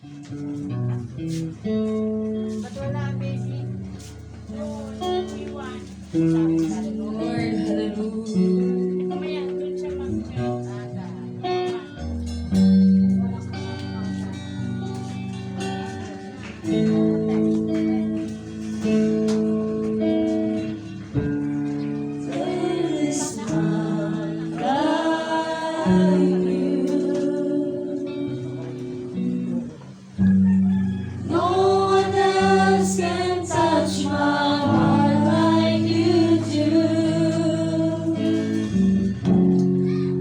Ba't wala, baby? No, iwan. Lord, hallelujah. Mamaya, doon siya mag-help. There is none like you. No one else can touch my heart like you do.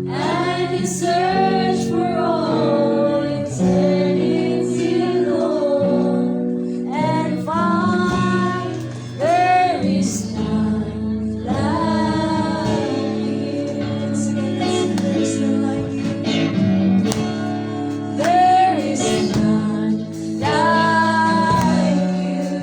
I can search for all eternity long and find there is none like you. There's none like you. There is none like you.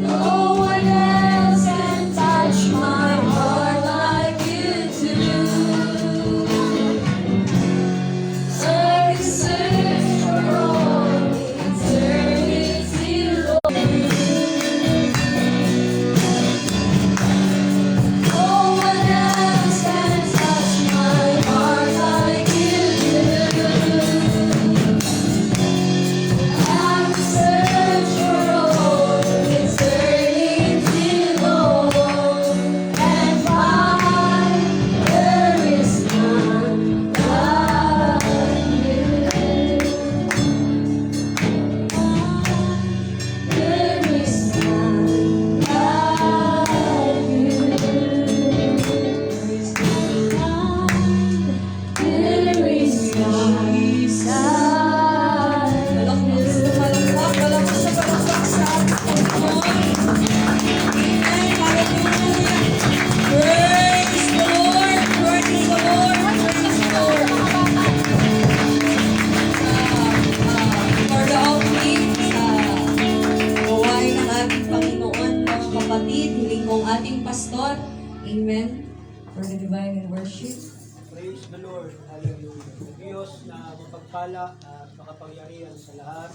No one else can touch my heart like you do. I can search for all eternity long. No one else can touch my heart like you do. I can search for all eternity long and find there is none like you. There is none like you. There is none Praise the Lord, praise the Lord, praise the Lord. For the opening sa gawain ng ating Panginoon, mga kapatid, hiling kong ating pastor. Amen. For the divine worship. Praise the Lord. Hallelujah. Ang Diyos na mapagpala at makapangyarihan sa lahat.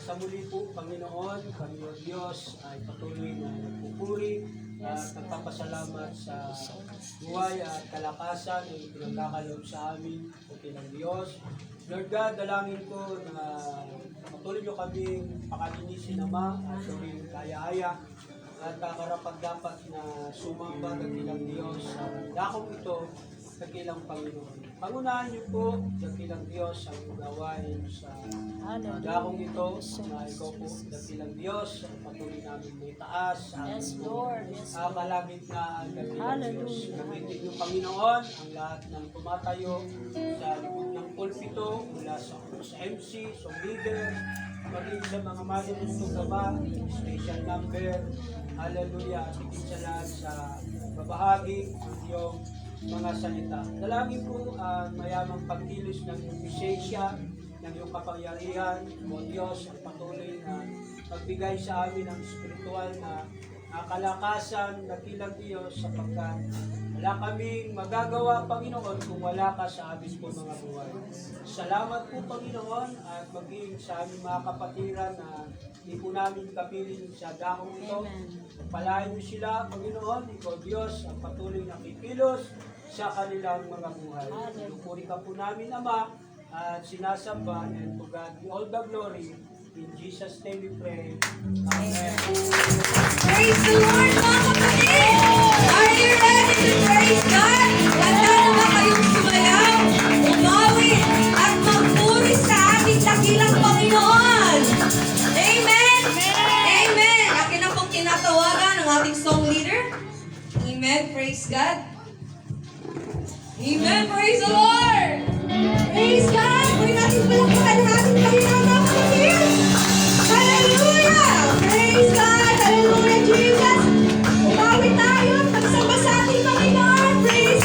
Sa muli po, Panginoon, kami o Diyos ay patuloy na nagpupuri at nagpapasalamat sa buhay at kalakasan na pinagkakaloob sa amin o kilang Diyos. Lord God, dalangin ko na patuloy nyo kaming pakalinisin Ama at gawing kaya-aya at kakarapat-dapat na sumamba ng kilang Diyos sa dakong ito dakilang Panginoon. Pangunahan niyo po, dakilang Diyos, ang gawain sa dakong ito na ikaw po, dakilang Diyos, ang patuloy namin may taas. Yes, Lord. Yes, Lord. Kalagitnaan, dakilang Diyos. Hallelujah. Gamitin niyo, Panginoon, ang lahat ng tumatayo sa likod ng pulpito, mula sa MC, sa leader, maging sa mga manunod gaba, special number, hallelujah, at higit sa lahat sa babahagi ng iyong mga salita. Dalangin po ang mayamang pagkilos ng iyong bisensya, ng iyong kapangyarihan, o Diyos, ang patuloy na magbigay sa amin ng spiritual na kalakasan na kilang Diyos sapagkat wala kaming magagawa, Panginoon, kung wala ka sa aming po mga buhay. Salamat po, Panginoon, at maging sa aming mga kapatiran na hindi po namin kapiling sa dakong ito. Palayan niyo sila, Panginoon, ikaw Diyos, ang patuloy na kikilos sa kanilang mga buhay. Pinupuri ka po namin, Ama, at sinasamba, and to God be all the glory. In Jesus' name we pray. Amen. Praise the Lord, mga kapatid! Are you ready to praise God? Handa na ba kayong sumayaw, umawi, at magpuri sa ating dakilang Panginoon? Amen! Amen! Akin na pong tinatawagan ng ating song leader. Amen! Praise God! Amen! Praise the Lord! Praise God! Puri natin palakpakan ng ating Panginoon, mga kapatid! Hallelujah! Praise God! Hallelujah, Jesus! Umawi tayo at magsamba sa ating Panginoon! Praise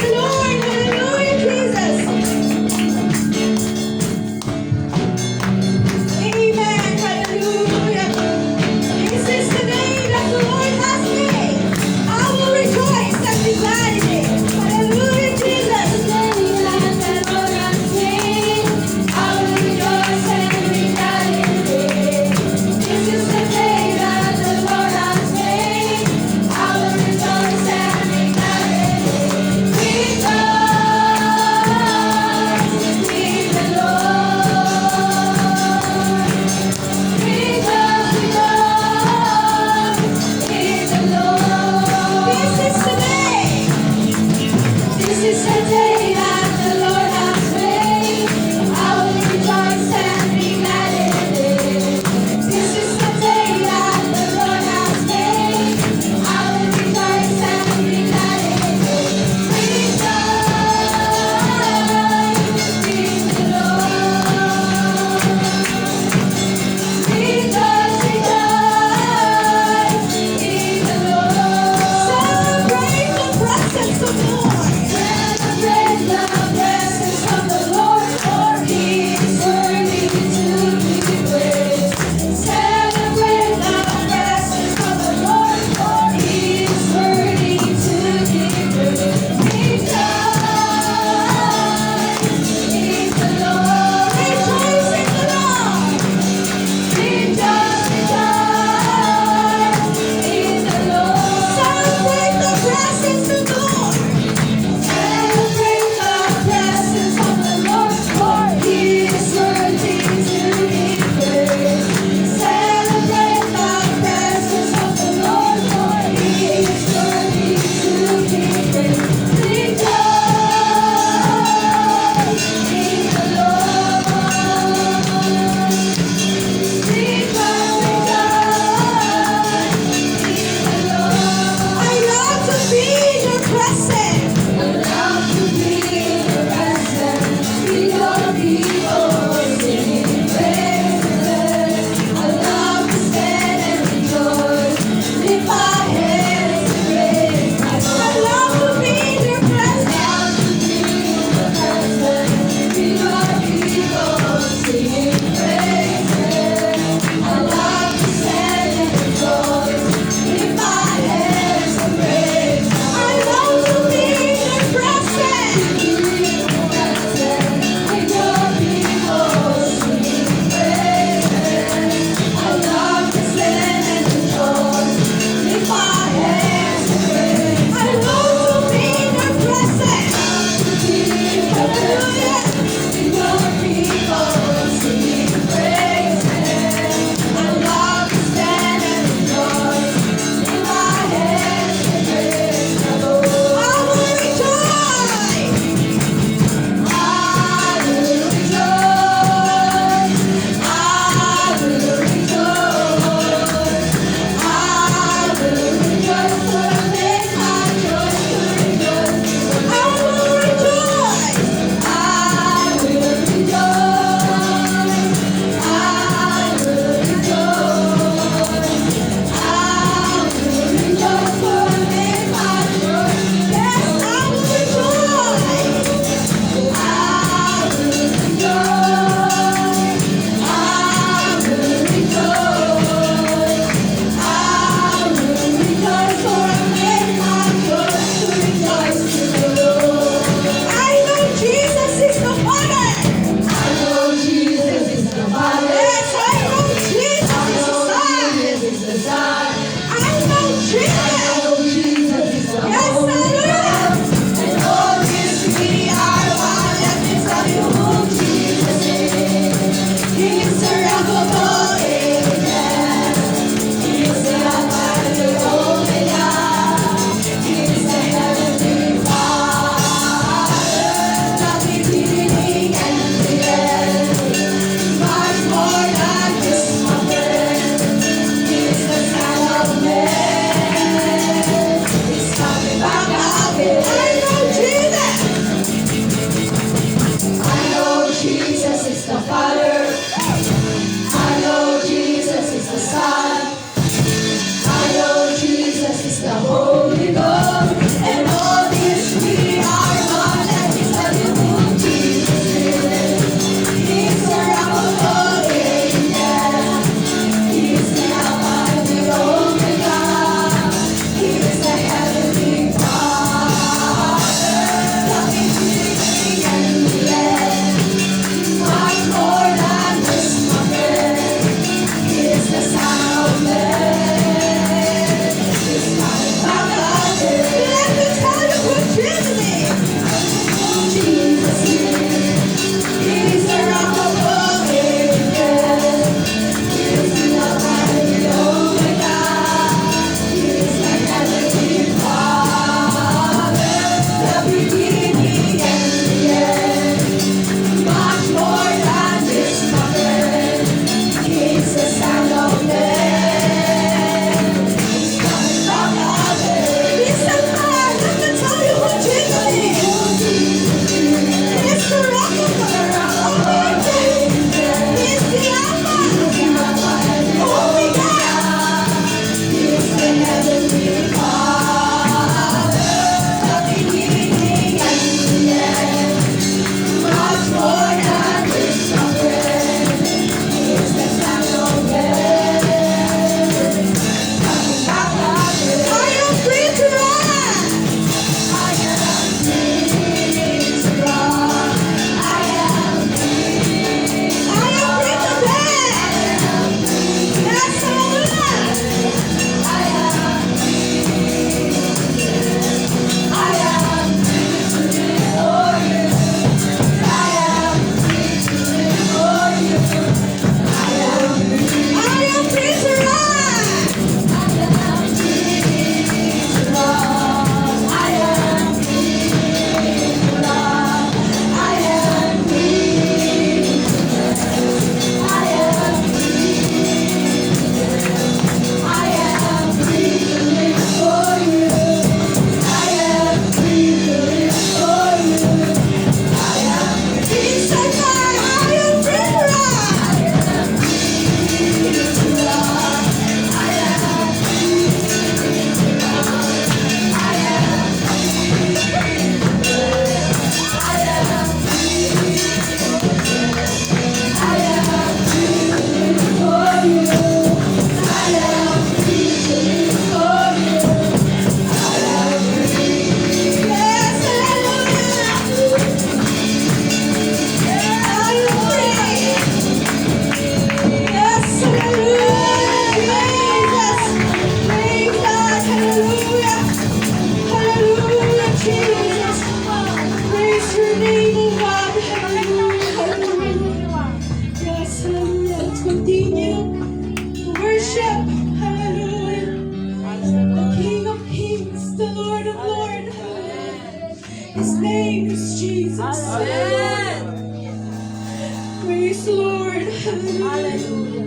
Hallelujah.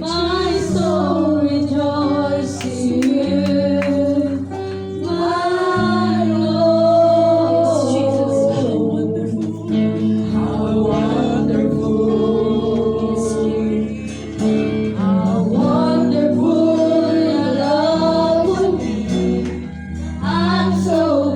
My soul rejoices in you, my Lord. How wonderful is He. How wonderful your love would be. I'm so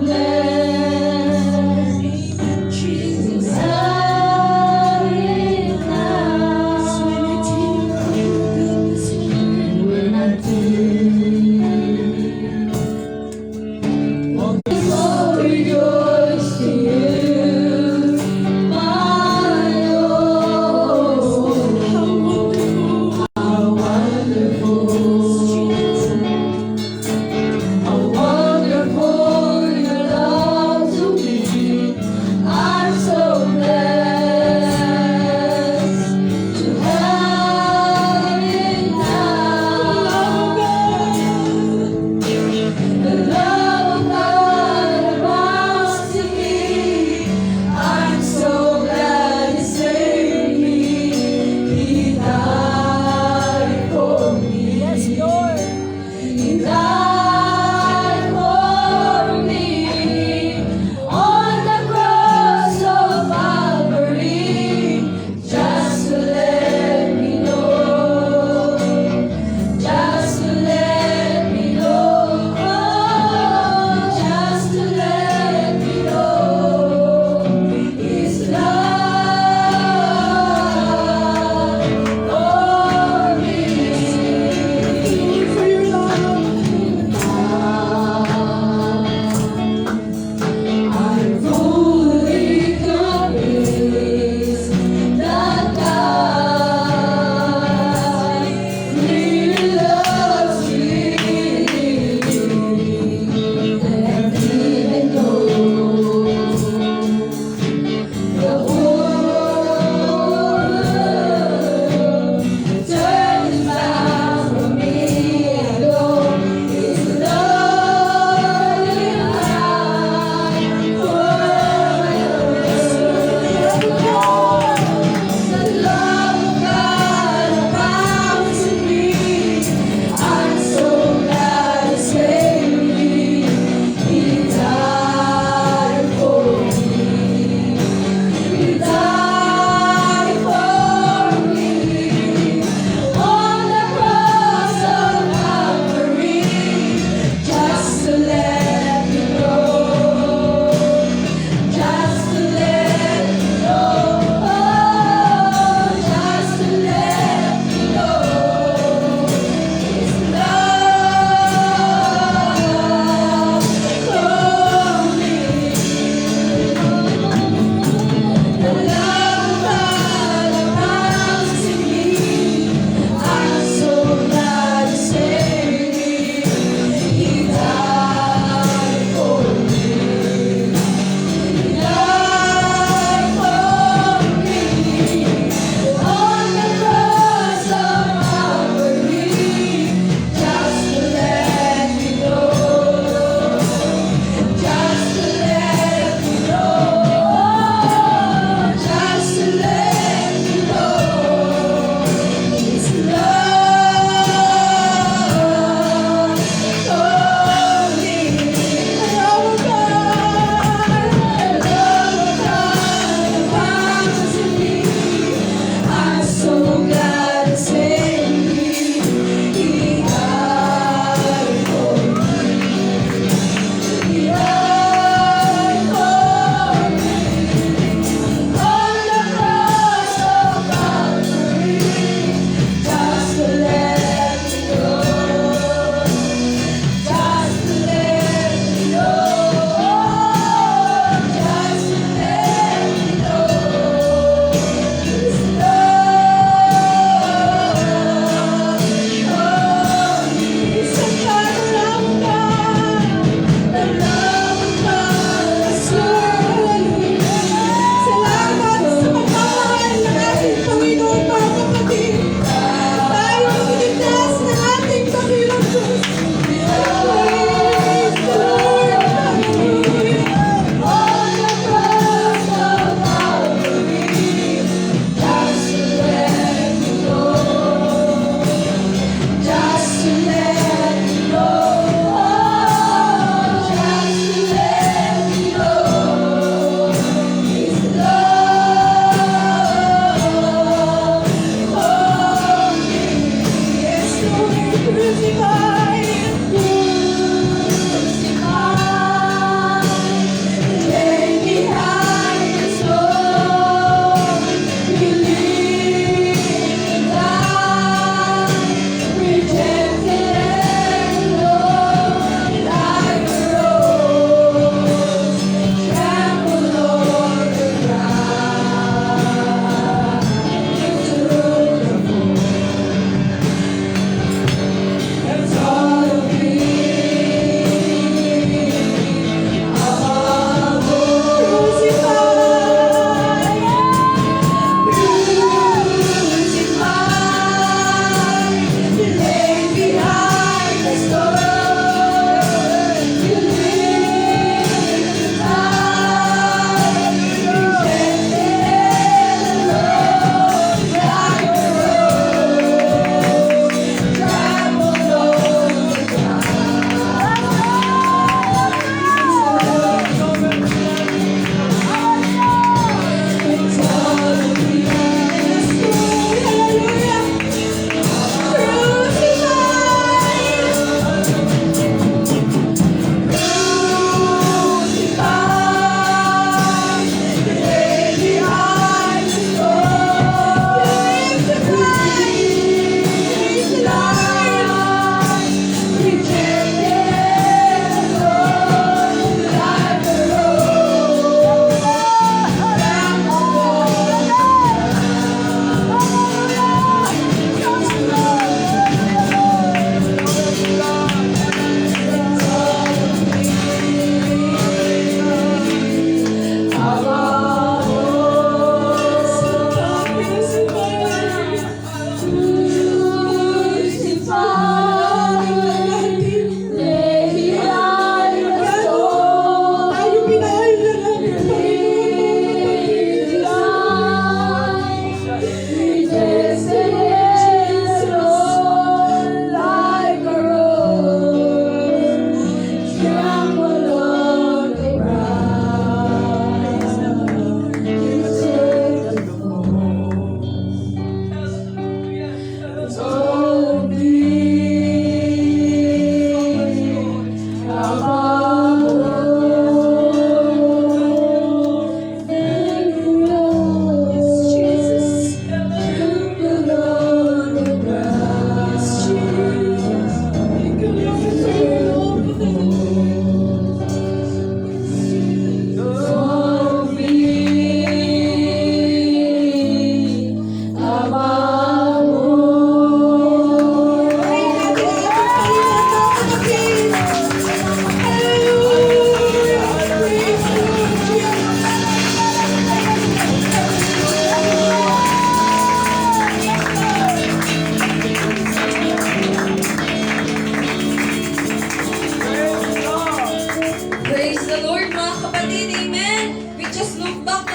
Let's look back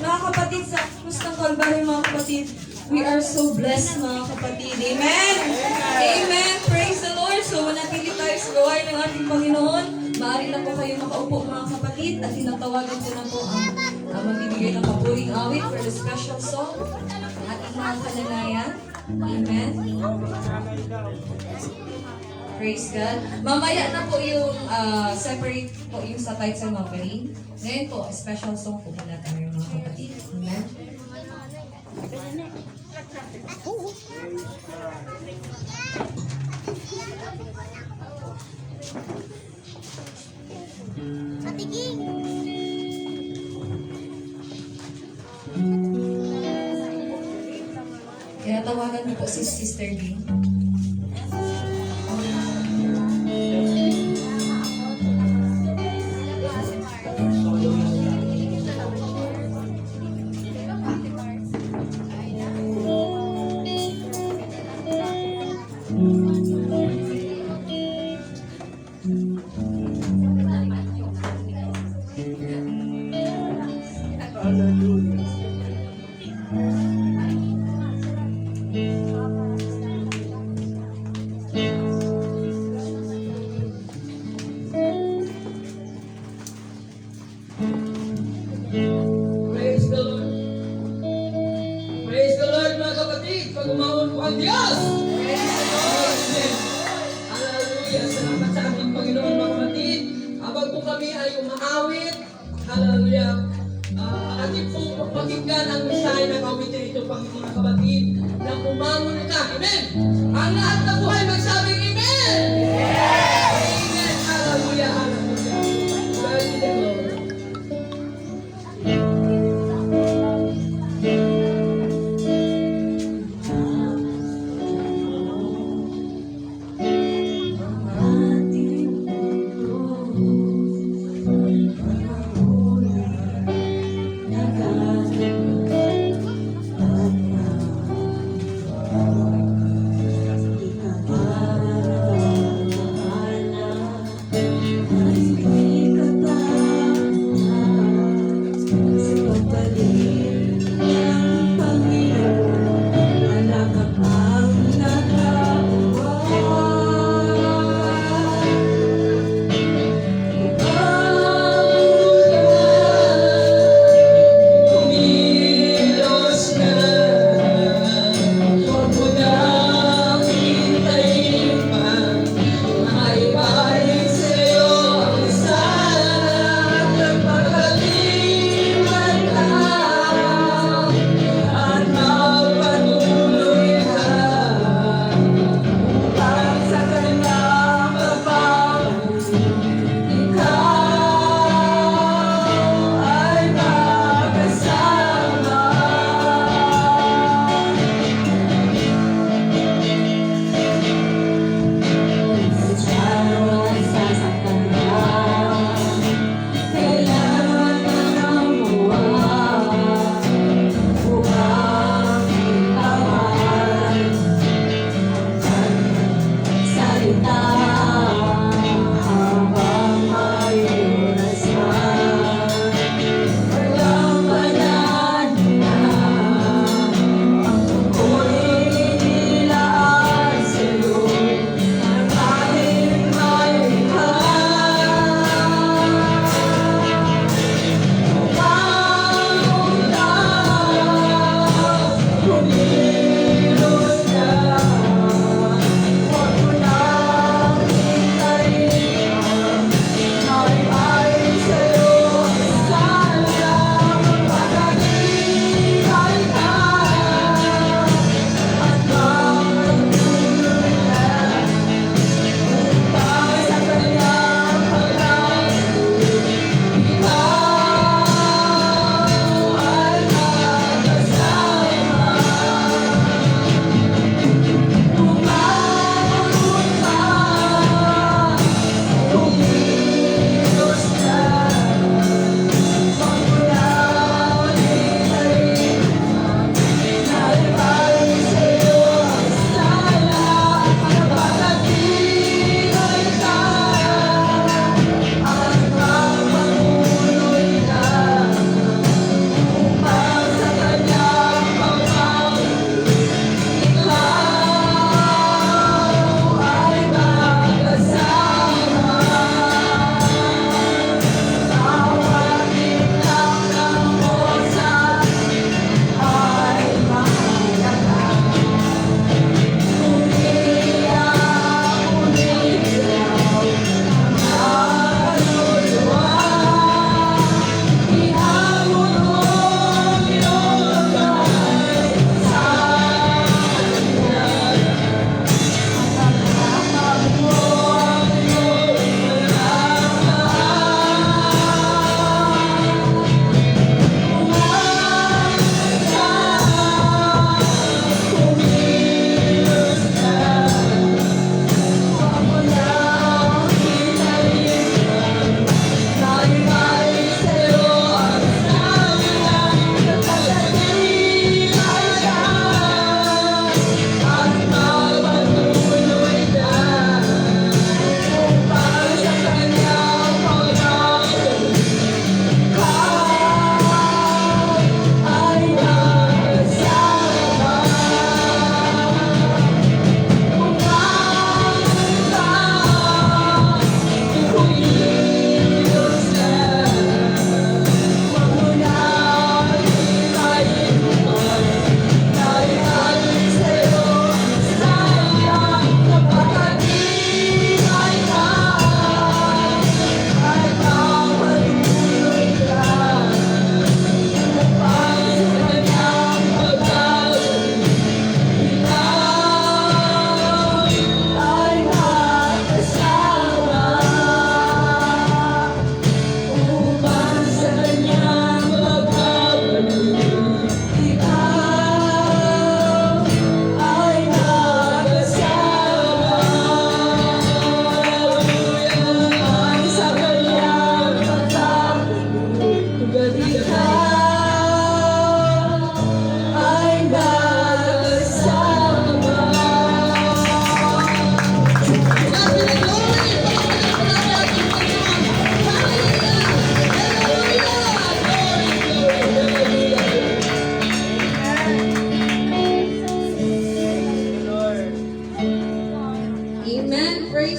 mga kapatid sa krus ng Kalbaryo mga kapatid. We are so blessed mga kapatid. Amen! Amen! Praise the Lord! So manatili tayo sa gawain ng ating Panginoon. Maaari na po kayo makaupo mga kapatid at tinatawagan ko na po ang magbibigay ng paboring awit for the special song. Ating mga kananayan. Amen. Praise God. Mamaya na po yung separate po yung sa tithes and offering. Ngayon po, special song po muna tayo mga kapatid. Amen. Kaya tawagan niyo po si Sister Lee. Praise the Lord. Praise the Lord mga kapatid. Pag-umawon po ang Diyos. Amen. Hallelujah. Salamat sa ating Panginoon mga kapatid. Habang po kami ay umaawit. Hallelujah. Ating po pakinggan ang mensahe ng awitin ito mga kapatid. Na umawon ka. Amen. Ang lahat na buhay magsabing Amen. Amen. Hallelujah. Hallelujah. Praise the Lord. Amen.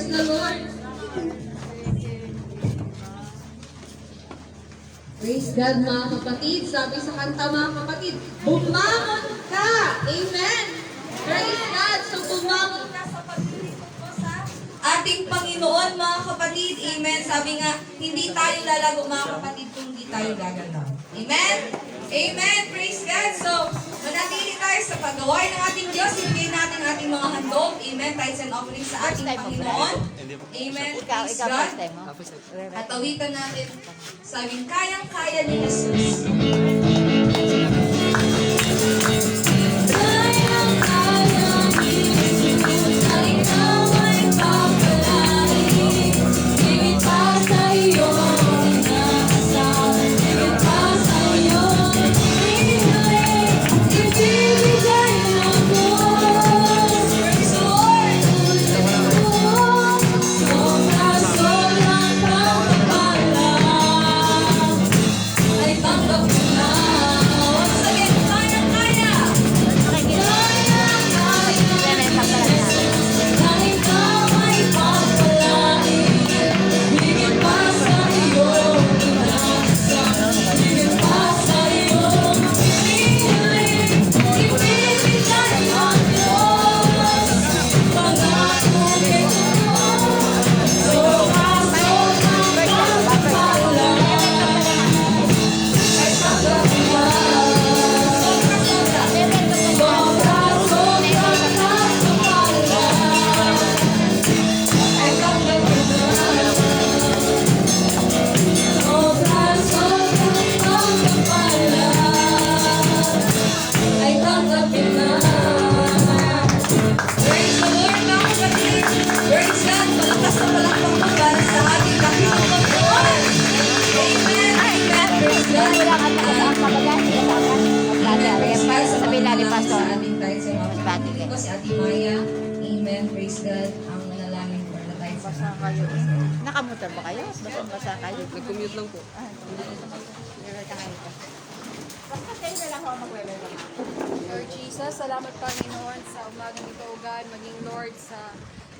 Praise the Lord. Praise God mga kapatid. Sabi sa kanta mga kapatid, bumangon ka. Amen. Praise God. So bumangon ka sa paglilingkod mo sa ating Panginoon mga kapatid. Amen. Sabi nga, hindi tayo lalago mga kapatid kung hindi tayo gagalaw. Amen. Amen. Praise God. So, manatili tayo sa paggawain ng ating Diyos. Ibigay natin ang ating mga handog. Amen. Tithes and offerings sa ating Panginoon. Amen. Praise God. At awitan natin. Sabing, kayang-kaya ni Jesus. Kayang-kaya ni Jesus na ikaw ay pagpalain. Higit pa sa iyong inaasahan. Higit pa sa iyong hinihiling. Ibibigay ng Diyos. Praise the Lord. Sobra-sobrang pagpapala ay tanggap mo na. Once again, kayang-kaya. Kayang-kaya ni Jesus na ikaw ay pagpalain. Higit pa sa iyong inaasahan. Higit pa sa iyong hinihiling. Ibibigay ng Diyos. Pangako ito mo. Sobra-sobrang pagpapala ay tanggap mo na. Praise the Lord, mga kapatid. Praise God. Malakas na palakpak po para sa ating Panginoon. Amen. Amen. Praise God. Para sa pagpapalakpak sa ating tayo sa mga kapatid ko, si Ate Maya. Amen. Praise God. Ang manalangin for na tayo sa Nakamotor ba kayo? Basa kayo? Nag-commute lang po. Basta kayo na lang ako magwe-welcome. Lord Jesus, salamat Panginoon sa umagang ito, O God, maging Lord sa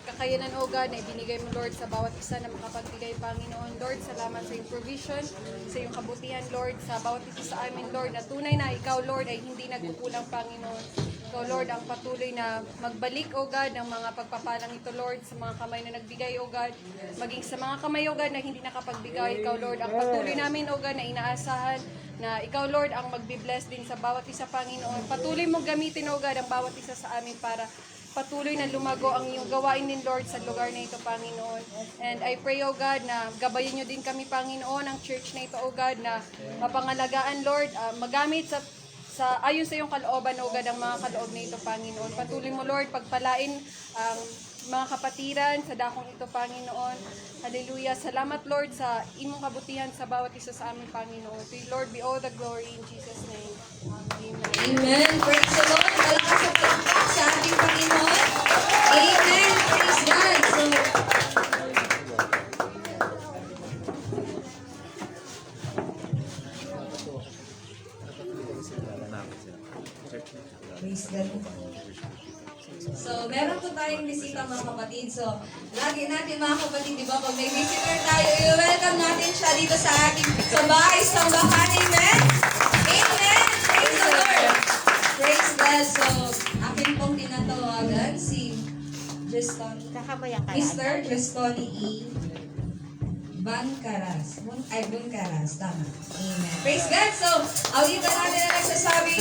kakayanan, O God, na ibinigay mo, Lord, sa bawat isa na makapagbigay, Panginoon. Lord, salamat sa iyong provision, sa iyong kabutihan, Lord, sa bawat isa sa amin, Lord, na tunay na ikaw, Lord, ay hindi nagkukulang, Panginoon. Ikaw, Lord, ang patuloy na magbalik, O God, ng mga pagpapalang ito, Lord, sa mga kamay na nagbigay, O God, maging sa mga kamay, O God, na hindi nakapagbigay. Ikaw, Lord, ang patuloy namin, O God, na inaasahan na ikaw, Lord, ang magbi-bless din sa bawat isa, Panginoon. Patuloy mo gamitin, O God, ang bawat isa sa amin para patuloy na lumago ang iyong gawain din, Lord, sa lugar na ito, Panginoon. And I pray, O God, na gabayin niyo din kami, Panginoon, ang church na ito, O God, na mapangalagaan, Lord, magamit sa ayon sa iyong kalooban, O God, ang mga kaloob na ito, Panginoon. Patuloy mo, Lord, pagpalain ang mga kapatiran sa dakong ito, Panginoon. Hallelujah. Salamat, Lord, sa imong kabutihan sa bawat isa sa amin, Panginoon. To you, Lord, be all the glory in Jesus' name. Amen. Amen. Praise the Lord. Malakas sa palakpak sa ating Panginoon. Amen. Praise God. So, praise God. So, meron po tayong bisita mga kapatid. So, lagi natin mga kapatid, di ba, pag may visitor tayo, i-welcome natin siya dito sa ating sa bahay, sambahan. Amen? Amen! Praise the Lord! Praise God! So, akin pong tinatawagan si Justoni. Kakabayan kaya? Mr. Justoni E. Bancaras. Buncaras. Tama. Amen. Praise God! So, awitan natin na nagsasabi,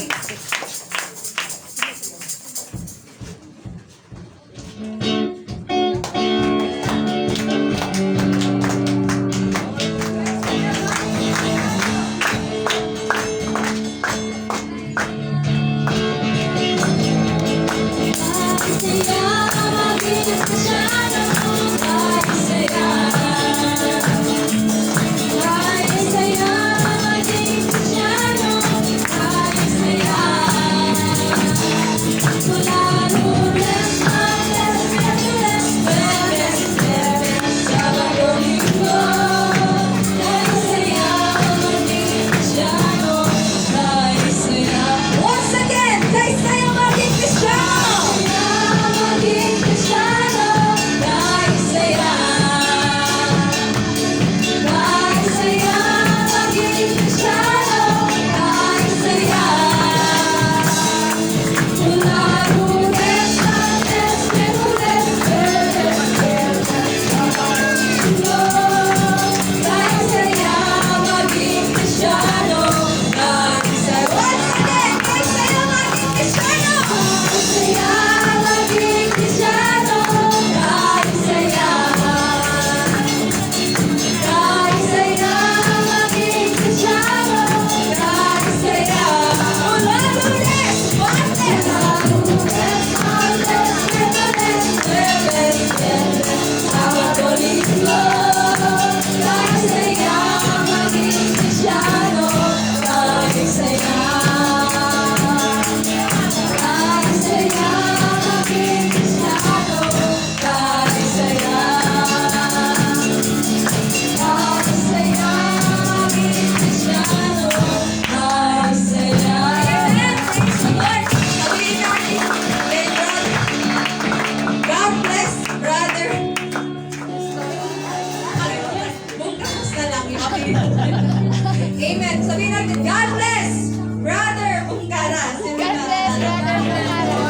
Amen. Sabihin natin, God bless, Brother Bungkara. God bless, Brother Bungkara.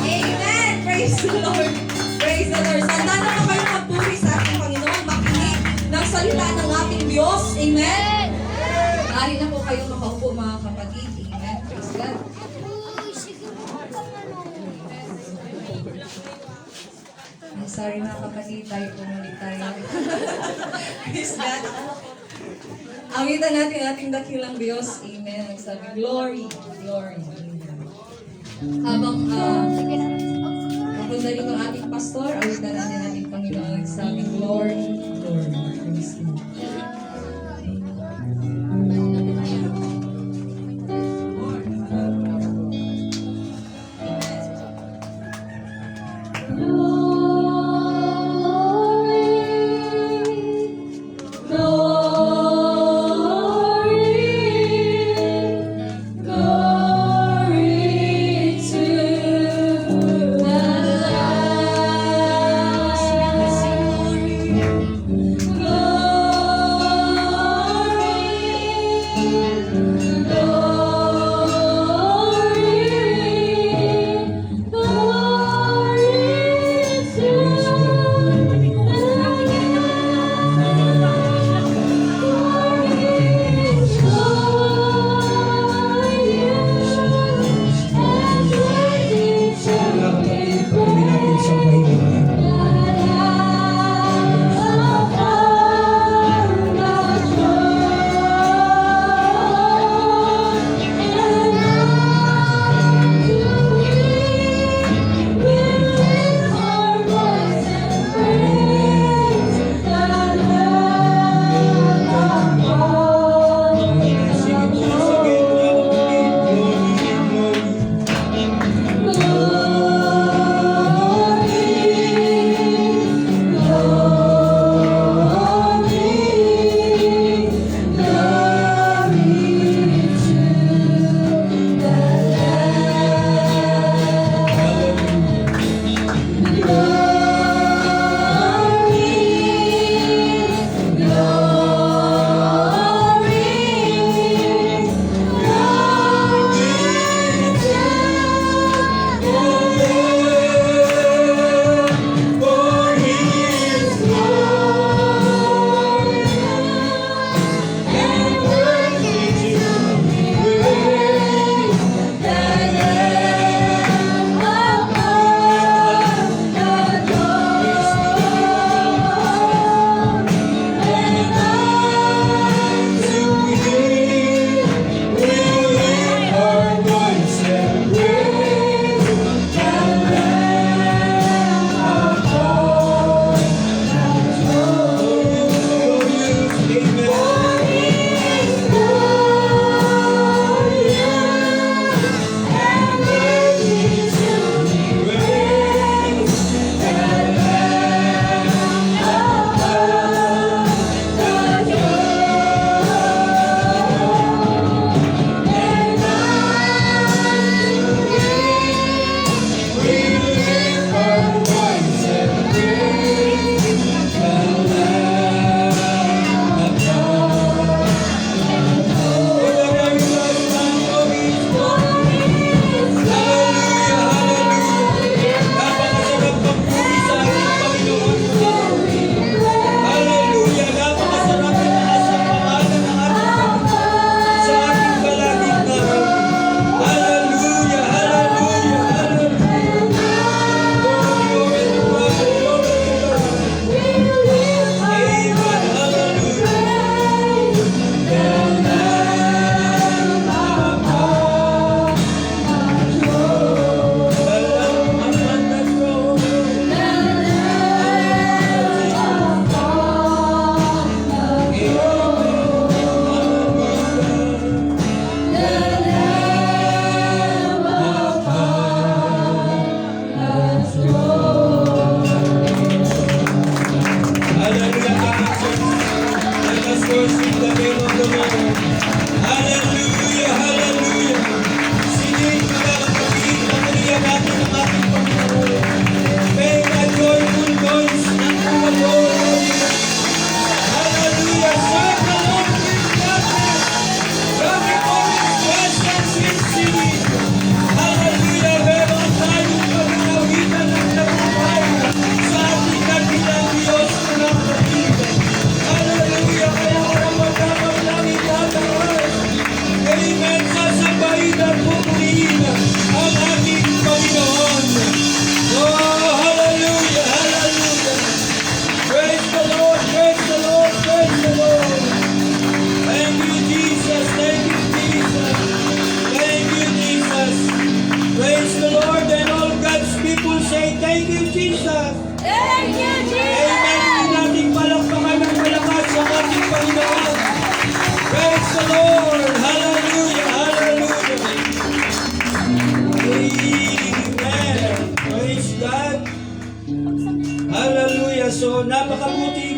Amen. Praise the Lord. Praise the Lord. Sanda na po kayo magpuri sa ating Panginoon, makinig ng salita ng ating Diyos. Amen. Maaari na po kayo makaupo mga kapatid. Amen. Praise God. Ay, sorry mga kapatid, tayo pumulit tayo. Praise God. Awitan natin ang ating dakilang Diyos. Amen. Nagsabi, glory, glory. Amen. Habang papunta rin ang ating pastor, awitan natin ang ating Panginoon. Nagsabi, glory, glory. Praise God.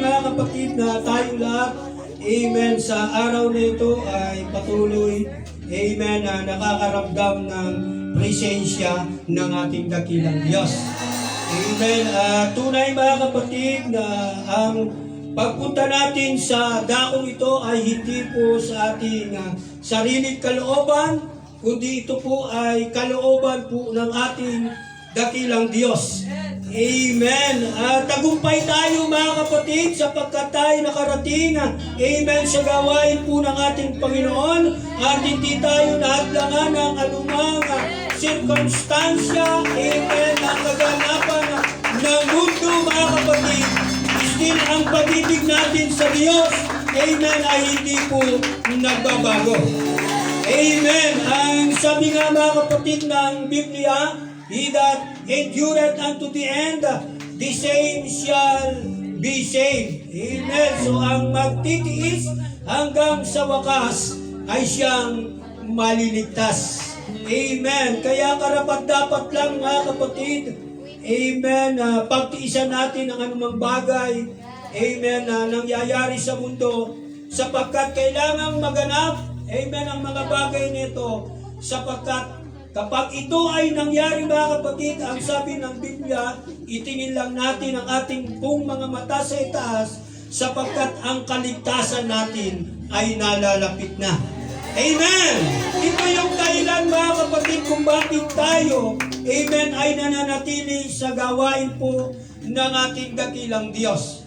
mga kapatid na tayong lahat, amen, sa araw na ito ay patuloy, amen, na nakakaramdam ng presensya ng ating dakilang Diyos. Amen. Tunay mga kapatid na ang pagpunta natin sa dakong ito ay hindi po sa ating sariling kalooban, kundi ito po ay kalooban po ng ating dakilang Diyos. Amen. Tagumpay tayo mga kapatid sapagkat tayo nakarating, amen, sa gawain po ng ating Panginoon at hindi tayo nahadlangan ng anumang sirkumstansya, amen, ang kaganapan ng mundo mga kapatid. Still ang pag-ibig natin sa Diyos, amen, ay hindi po nagbabago. Amen. Ang sabi nga mga kapatid ng Biblia, he that endureth unto the end, the same shall be saved. Amen. So ang magtitiis hanggang sa wakas ay siyang maliligtas. Amen. Kaya karapat-dapat lang mga kapatid, amen, pagtiisan natin ang anumang bagay, amen, na nangyayari sa mundo, sapagkat kailangang maganap, amen, ang mga bagay nito, sapagkat kapag ito ay nangyari mga kapatid, ang sabi ng Biblia, itingin lang natin ang ating pong mga mata sa itaas, sapagkat ang kaligtasan natin ay nalalapit na. Amen! Ito yung dahilan mga kapatid kung bakit tayo, amen, ay nananatili sa gawain po ng ating dakilang Diyos.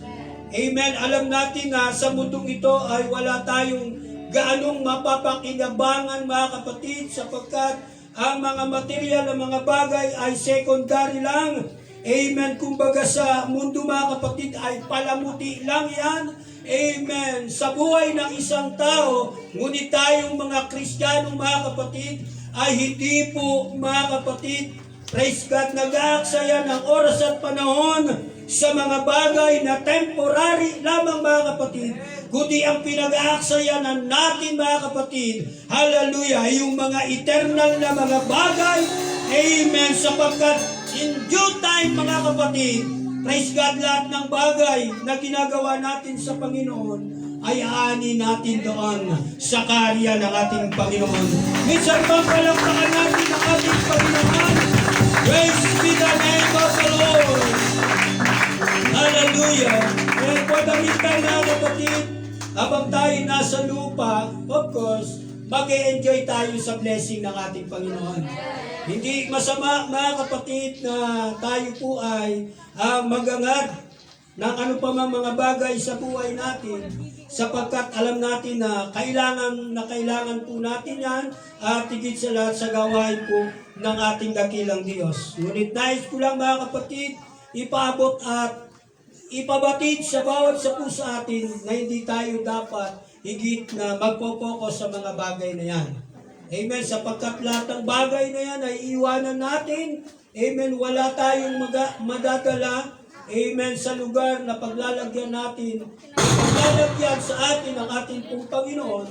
Amen! Alam natin na sa mundong ito ay wala tayong gaanong mapapakinabangan mga kapatid, sapagkat ang mga material ng mga bagay ay secondary lang. Amen. Kumbaga sa mundo mga kapatid ay palamuti lang yan. Amen. Sa buhay ng isang tao, ngunit tayong mga Kristiyano mga kapatid ay hindi po mga kapatid, praise God, nag-aaksaya ng oras at panahon sa mga bagay na temporary lamang mga kapatid, kundi ang pinag-aaksayanan natin mga kapatid, hallelujah, yung mga eternal na mga bagay, amen, sapagkat in due time mga kapatid, praise God, lahat ng bagay na ginagawa natin sa Panginoon ay aani natin doon sa karya ng ating Panginoon. Minsan bang palakpakan natin ang ating Panginoon? Praise be the name of the Lord. Hallelujah. And for the meantime na kapatid, habang tayo nasa lupa, of course, mag-e-enjoy tayo sa blessing ng ating Panginoon. Hindi masama mga kapatid na tayo po ay magangad ng ano pa mang mga bagay sa buhay natin, sapagkat alam natin na kailangan po natin yan at higit sa lahat sa gawain po ng ating dakilang Diyos. Ngunit nais ko lang mga kapatid, ipaabot at ipabatid sa bawat sa po sa atin na hindi tayo dapat higit na magpo-focus sa mga bagay na yan. Amen. Sapagkat lahat ng bagay na yan ay iwanan natin. Amen. Wala tayong madadala. Amen. Sa lugar na paglalagyan natin, paglalagyan sa atin ang ating pong Panginoon.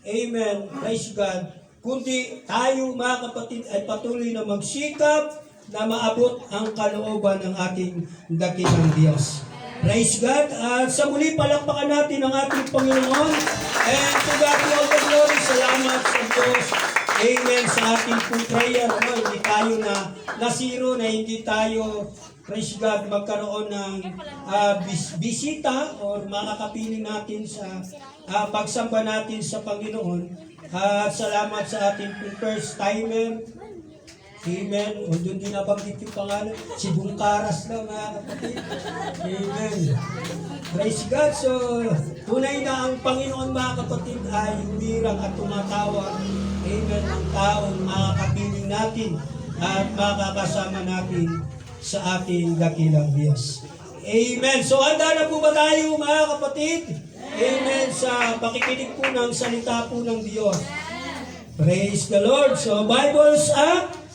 Amen. Praise God. Kundi tayo mga kapatid ay patuloy na magsikap na maabot ang kalooban ng ating dakilang Diyos. Praise God. At sa muli palakpakan natin ang ating Panginoon. And to God be all the glory. Salamat sa Diyos. Amen. Sa ating pong prayer. Hindi tayo nasiro, na hindi tayo, praise God, magkaroon ng bisita or makakapiling natin sa pagsamba natin sa Panginoon. At salamat sa ating pong first timer. Amen. O doon din nabanggit yung pangalan. Si Bungkaras lang mga kapatid. Amen. Praise God. So, tunay na ang Panginoon mga kapatid ay humirang at tumatawag. Amen. Ang taong makakapiling natin at makakasama natin sa ating dakilang Diyos. Amen. So, handa na po ba tayo mga kapatid? Amen. Sa pakikinig po ng salita po ng Diyos. Praise the Lord. So, Bibles up.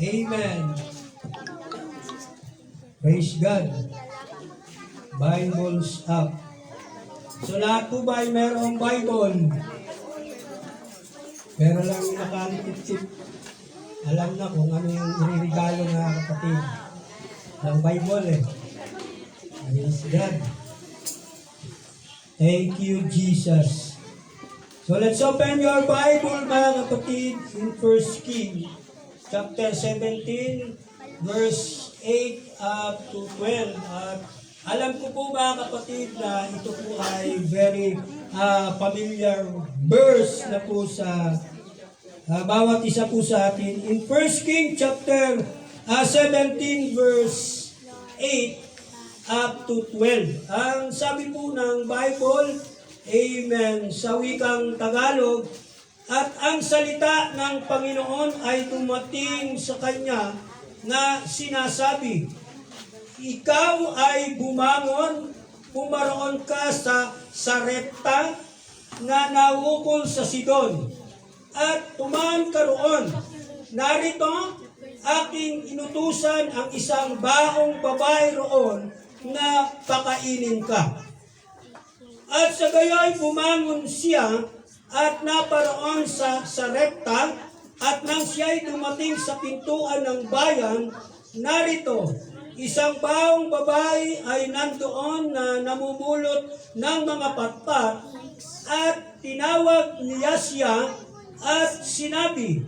Amen. Praise God. Bibles up. So lahat po ba ay mayroong Bible? Pero lang yung nakalitip-tip. alam na kung ano yung iririgalo mga kapatid ng Bible eh. Praise God. Thank you, Jesus. So let's open your Bible mga kapatid in 1 King chapter 17 verse 8 up to 12. At alam ko po mga kapatid na ito po ay very familiar verse na po sa bawat isa po sa atin. In 1 King chapter 17 verse 8 up to 12. Ang sabi po ng Bible, Amen, sa wikang Tagalog, at ang salita ng Panginoon ay dumating sa kanya na sinasabi, ikaw ay bumangon, pumaroon ka sa Sarepta na naukol sa Sidon, at tumaan ka roon. Narito, aking inutusan ang isang baong babae roon na pakainin ka. At sa gayoy bumangon siya at naparoon sa Sarepta, at nang siya'y dumating sa pintuan ng bayan, narito, isang baong babae ay nandoon na namumulot ng mga patpat, at tinawag niya siya at sinabi,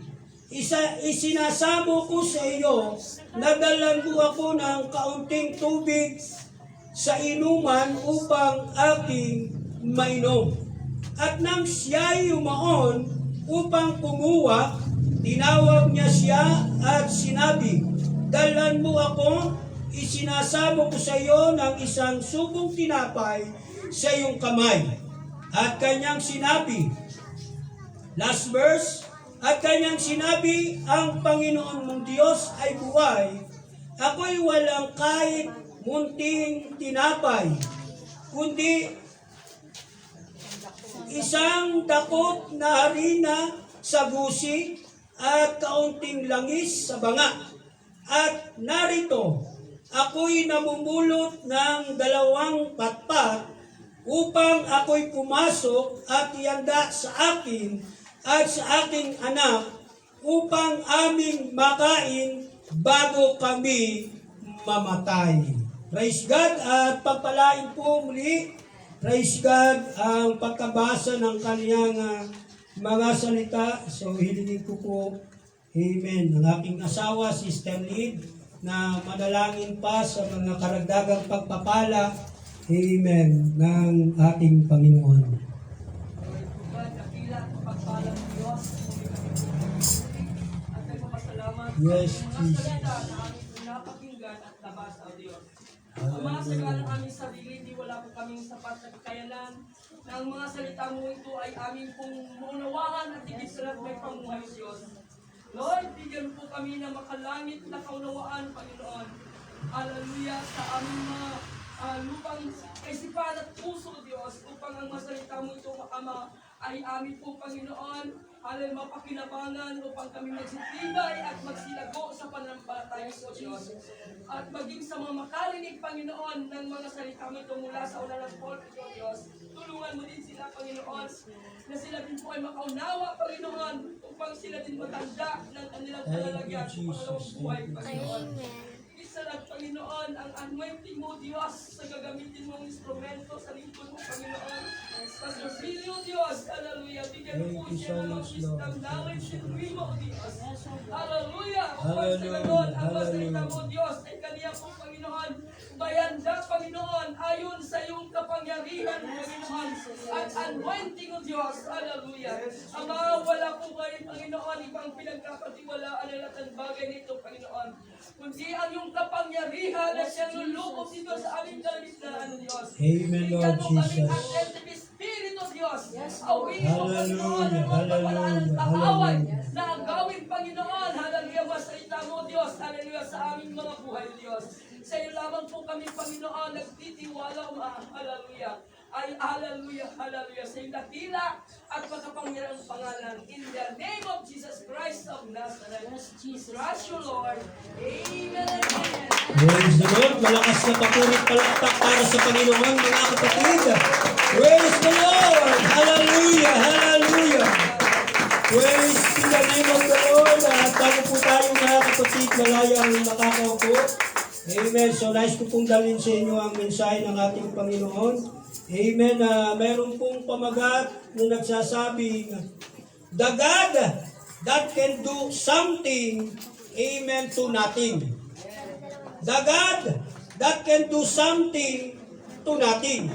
isinasamo ko sa iyo na dalan mo ako ng kaunting tubig sa inuman upang aking mainom. At nang siya'y umaon upang kumuha, tinawag niya siya at sinabi, dalan mo ako, isinasamo ko sa iyo ng isang subong tinapay sa iyong kamay. At kanyang sinabi, last verse, at kanyang sinabi, ang Panginoon mong Diyos ay buhay. Ako'y walang kahit munting tinapay, kundi isang dakot na harina sa gusi at kaunting langis sa banga. At narito, ako'y namumulot ng 2 patpat upang ako'y pumasok at ihanda sa akin at sa aking anak upang aming makain bago kami mamatay. Praise God, at pagpalain po muli, praise God, ang pagkabasa ng kaniyang mga salita. So hilingin ko po, Amen, ang aking asawa, Sister Lid, na manalangin pa sa mga karagdagang pagpapala, Amen, ng ating Panginoon. Yes, Jesus. Napakinggan at labas ang Diyos. Ang mga sagana ng aming sarili, di wala po kaming sapat na kakayanan na ang mga salita mo ito ay aming pong maunawahan at higit sa lahat may pamuhay Diyos. Lord, bigyan po kami na makalangit na kaunawaan, Panginoon. Hallelujah, sa aming mga lupang kaisipan at puso, Diyos, upang ang masalita mo ito, Ama, ay amin po, Panginoon, alay mapakinabangan upang kami magsitibay at magsilago sa pananampalataya sa Diyos. At maging sa mga makarinig, Panginoon, ng mga salita mo ito mula sa ulan ng Polito, Diyos. Tulungan mo din sila, Panginoon, na sila din po ay makaunawa, Panginoon, upang sila din matanda ng kanilang kalalagyan sa pangalawang buhay, Panginoon. Isa lang, Panginoon, ang anointing mo, Diyos, sa gagamitin mong instrumento sa lingkod mo, Panginoon. Pastor Silio, Diyos, hallelujah, bigyan mo po siya ng wisdom, knowledge, and dream mo, Diyos. Hallelujah, upang sa ganon, ang masalita mo, Diyos, ay kaniya po, Panginoon, bayanda, Panginoon, ayon sa iyong kapangyarihan, Panginoon, at anointing mo, Diyos, hallelujah. Ama, wala po kayo, Panginoon, ibang pinagkakatiwalaan na lahat ng bagay nito, Panginoon, kundi ang iyong kapangyarihan na siyang lulubog dito sa aming kalagitnaan, Diyos. Amen, Lord Jesus. Espiritu Diyos, awin mo, Panginoon, ang mga kapalaan ng kaaway na ang gawin, Panginoon, hallelujah, masalita mo, Diyos, hallelujah, sa aming mga buhay, Diyos. Sa iyo lamang po kami, Panginoon, nagtitiwala, hallelujah, ay hallelujah, hallelujah, sa iyong dakila at makapangyarang pangalan. In the name of Jesus Christ of Nazareth, trust you, Lord. Amen and amen. Praise the Lord. Malakas na papurit palakpak para sa Panginoon, mga kapatid. Praise the Lord. Hallelujah. Hallelujah. Praise in the name of the Lord. At bago po tayo mga kapatid, malayang nakakaupo. Amen. So nice ko pong dalhin sa inyo ang mensahe ng ating Panginoon. Amen. Meron pong pamagat na nagsasabing, the God that can do something, amen, to nothing. The God that can do something to nothing.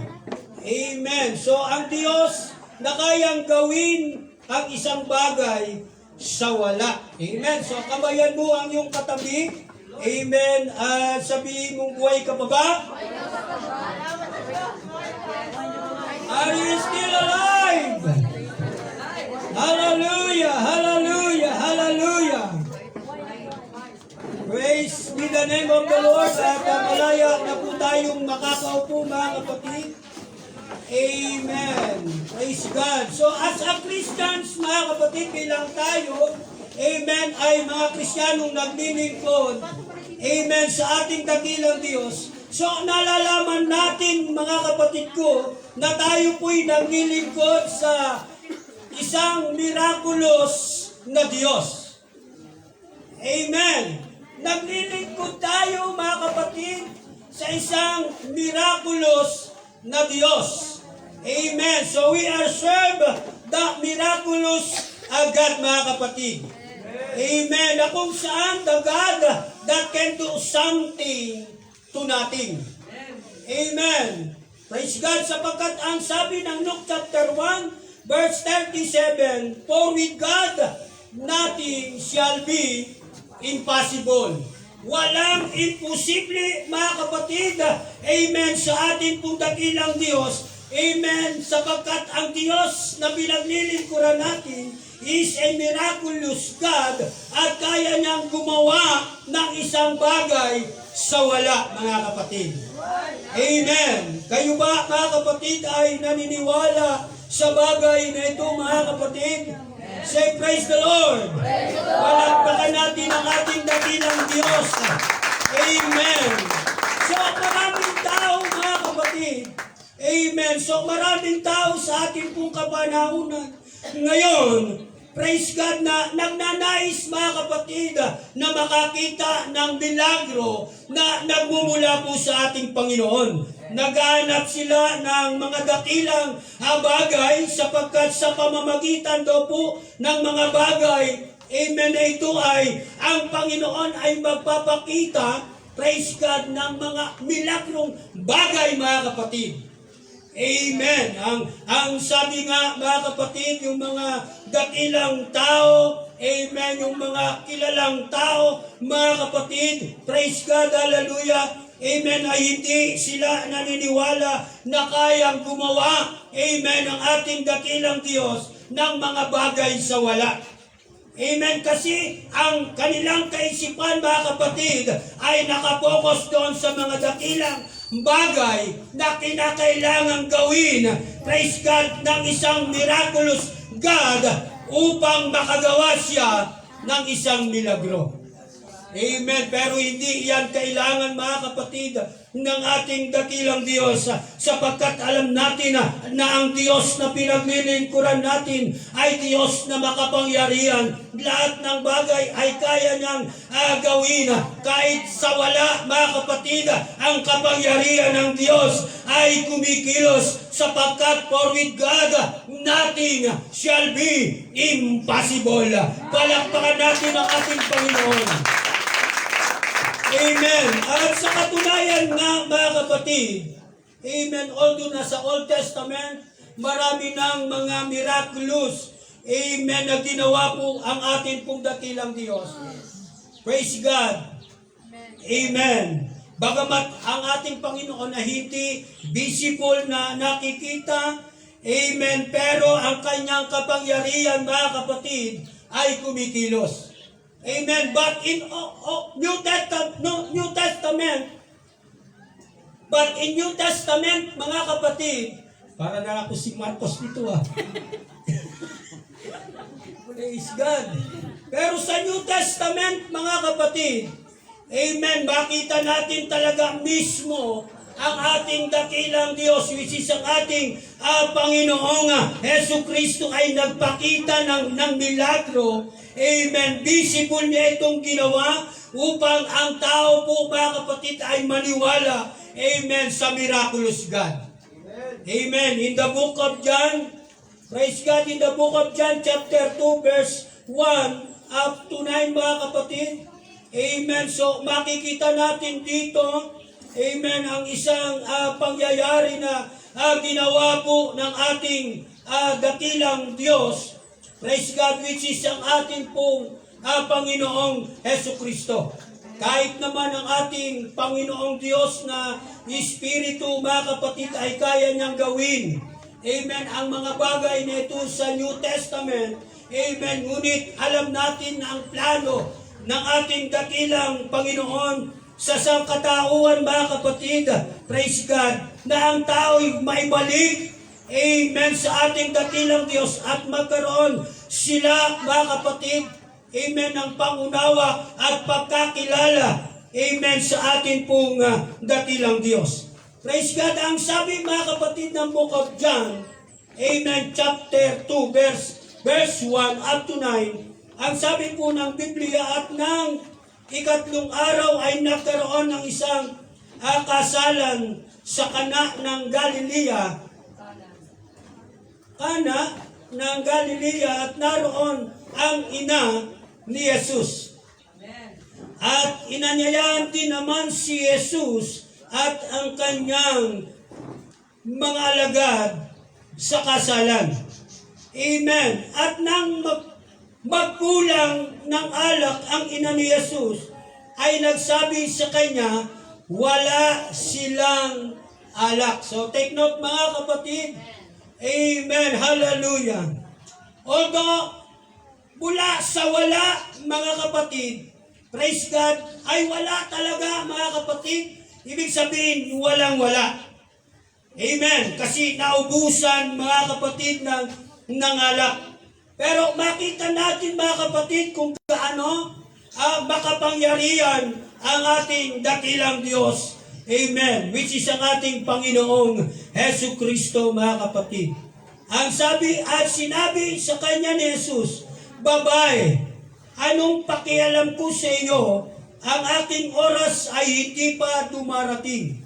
Amen. So ang Diyos na kayang gawin ang isang bagay sa wala. Amen. So kabayan mo ang iyong katabi. Amen. At sabihin mong buhay ka pa ba? Are you still alive? Hallelujah, hallelujah, hallelujah. Praise be the name of the Lord. At malaya na po tayong makakaupo mga kapatid. Amen. Praise God. So as a Christians, mga kapatid, bilang tayo, amen, ay mga Kristiyanong naglilingkod, amen, sa ating dakilang Diyos. So nalalaman natin, mga kapatid ko, na tayo po'y naglilingkod sa isang miraculous na Diyos. Amen. Naglilingkod tayo, mga kapatid, sa isang miraculous na Diyos. Amen. So we are serve the miraculous God, mga kapatid. Amen. Na kung saan the God that can do something to nothing. Amen. Praise God. Sapagkat ang sabi ng Luke chapter 1, verse 37, for with God, nothing shall be impossible. Walang imposible, mga kapatid. Amen. Sa ating pong dakilang Diyos. Amen. Sapagkat ang Diyos na pinaglilingkuran natin is a miraculous God at kaya niyang gumawa ng isang bagay sa wala, mga kapatid. Amen. Kayo ba, mga kapatid, ay naniniwala sa bagay na ito, mga kapatid? Say, praise the Lord. Palakpakan natin ang ating dakilang Diyos. Amen. So, maraming tao, mga kapatid. Amen. So, maraming tao sa ating pong kapanahunan. Ngayon, praise God, na nagnanais, mga kapatid, na makakita ng milagro na nagmumula po sa ating Panginoon. Naghahanap sila ng mga dakilang bagay sapagkat sa pamamagitan daw po ng mga bagay, amen, na ito ay ang Panginoon ay magpapakita, praise God, ng mga milagrong bagay, mga kapatid. Amen. Ang sabi nga, mga kapatid, yung mga dakilang tao, amen, yung mga kilalang tao, mga kapatid, praise God, hallelujah, amen, ay hindi sila naniniwala na kayang gumawa, amen, ang ating dakilang Diyos ng mga bagay sa wala. Amen. Kasi ang kanilang kaisipan, mga kapatid, ay nakapokus doon sa mga dakilang bagay na kinakailangan gawin, praise God, ng isang miraculous God upang makagawa siya ng isang milagro. Amen. Pero hindi yan kailangan, mga kapatid, ng ating dakilang Diyos sapagkat alam natin na ang Diyos na pinaglilingkuran natin ay Diyos na makapangyarihan. Lahat ng bagay ay kaya niyang gawin. Kahit sa wala, mga kapatid, ang kapangyarihan ng Diyos ay kumikilos sapagkat for with God, nothing shall be impossible. Palakpakan natin ang ating Panginoon. Amen. At sa katunayan nga, mga kapatid, amen, although nasa Old Testament, marami ng mga miraculous, amen, na ginawa po ang ating pong dakilang Diyos. Praise God. Amen. Bagamat ang ating Panginoon ay hindi visible na nakikita, amen, pero ang kanyang kapangyarihan, mga kapatid, ay kumikilos. Amen. But in New Testament, mga kapatid, para na ako si Marcos dito Praise God. Pero sa New Testament, mga kapatid, amen, makita natin talaga mismo ang ating dakilang Diyos, which is ang ating Panginoong Hesu Kristo ay nagpakita ng milagro. Amen. Visible niya itong ginawa upang ang tao po, mga kapatid, ay maniwala. Amen. Sa miraculous God. Amen. In the book of John, praise God, in the book of John chapter 2 verse 1 up to 9, mga kapatid. Amen. So makikita natin dito, amen, ang isang pangyayari na ginawa po ng ating dakilang Diyos. Praise God, which is ang ating pong Panginoong Hesu Kristo. Kahit naman ang ating Panginoong Diyos na Espiritu, mga kapatid, ay kaya niyang gawin. Amen. Ang mga bagay na ito sa New Testament. Amen. Ngunit alam natin ang plano ng ating dakilang Panginoon sa sangkatauhan, mga kapatid. Praise God. Na ang tao'y maibalik. Amen. Sa ating dakilang Diyos at magkaroon sila, mga kapatid. Amen. Ng pangunawa at pagkakilala. Amen. Sa ating pong dakilang Diyos. Praise God. Ang sabi, mga kapatid, ng book of John, amen, chapter 2, verse 1 up to 9, ang sabi po ng Biblia, at ng ikatlong araw ay nagkaroon ng isang kasalan sa Kana ng Galilea, at naroon ang ina ni Jesus. At inanyayahan din naman si Jesus at ang kanyang mga alagad sa kasalan. Amen. At nang magkulang ng alak ang ina ni Jesus, ay nagsabi sa kanya, wala silang alak. So take note, mga kapatid. Amen. Hallelujah. Although mula sa wala, mga kapatid, praise God, ay wala talaga, mga kapatid. Ibig sabihin, walang-wala. Amen. Kasi naubusan, mga kapatid, ng alak. Pero makita natin, mga kapatid, kung gaano makapangyarihan ang ating dakilang Diyos. Amen. Which is ang ating Panginoong Hesu Kristo, mga kapatid. Ang sabi at sinabi sa kanya ni Jesus, babae, anong pakialam ko sa iyo? Ang aking oras ay hindi pa dumarating.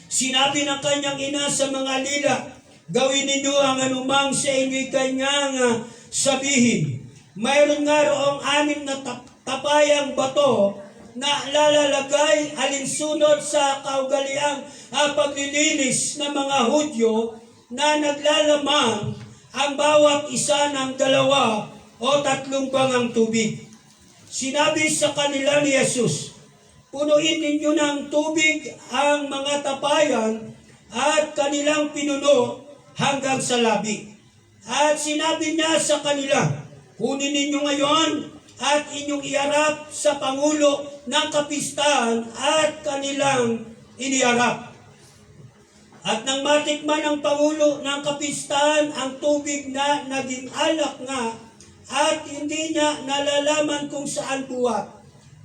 Sinabi ng kanyang ina sa mga lila, gawin ninyo ang anumang sa inyo'y kanyang sabihin. Mayroon nga roong 6 na tapayang bato na lalalagay alinsunod sa kaugaliang paglilinis ng mga Hudyo na naglalaman ang bawat isa ng 2 o 3 bangang tubig. Sinabi sa kanila ni Jesus, punuin ninyo ng tubig ang mga tapayan at kanilang pinuno hanggang sa labi. At sinabi niya sa kanila, kunin ninyo ngayon at inyong iharap sa Pangulo ng Kapistahan at kanilang iniharap. At nang matikman ng Pangulo ng Kapistahan ang tubig na naging alak nga, at hindi niya nalalaman kung saan buhat,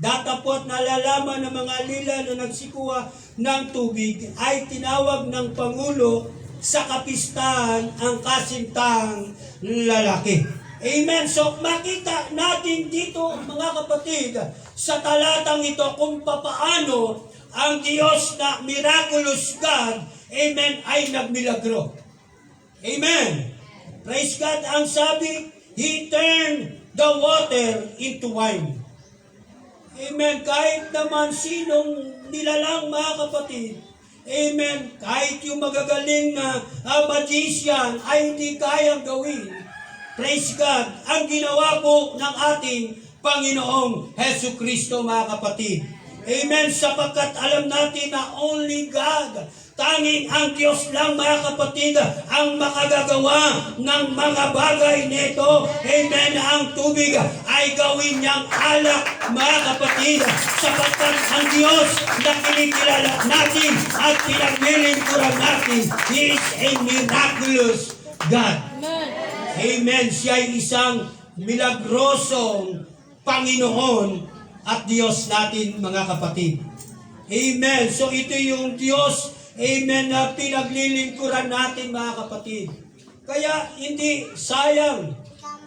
datapot nalalaman ng mga lila na nagsikuha ng tubig, ay tinawag ng Pangulo sa Kapistahan ang kasintang lalaki. Amen. So makita natin dito, mga kapatid, sa talatang ito kung papaano ang Diyos na miraculous God, amen, ay nagmilagro. Amen. Praise God. Ang sabi, He turned the water into wine. Amen. Kahit naman sinong nilalang, mga kapatid, amen, kahit yung magagaling na magician ay hindi kayang gawin. Praise God, ang ginawa po ng ating Panginoong Hesu Kristo, mga kapatid. Amen, sapagkat alam natin na only God, tanging ang Diyos lang, mga kapatid, ang makagagawa ng mga bagay nito. Amen, ang tubig ay gawin niyang alak, mga kapatid, sapagkat ang Diyos na kinikilala natin at pinaglilingkuran natin, He is a miraculous God. Amen. Siya ay isang milagrosong Panginoon at Diyos natin, mga kapatid. Amen. So ito yung Diyos, amen, na pinaglilingkuran natin mga kapatid. Kaya hindi sayang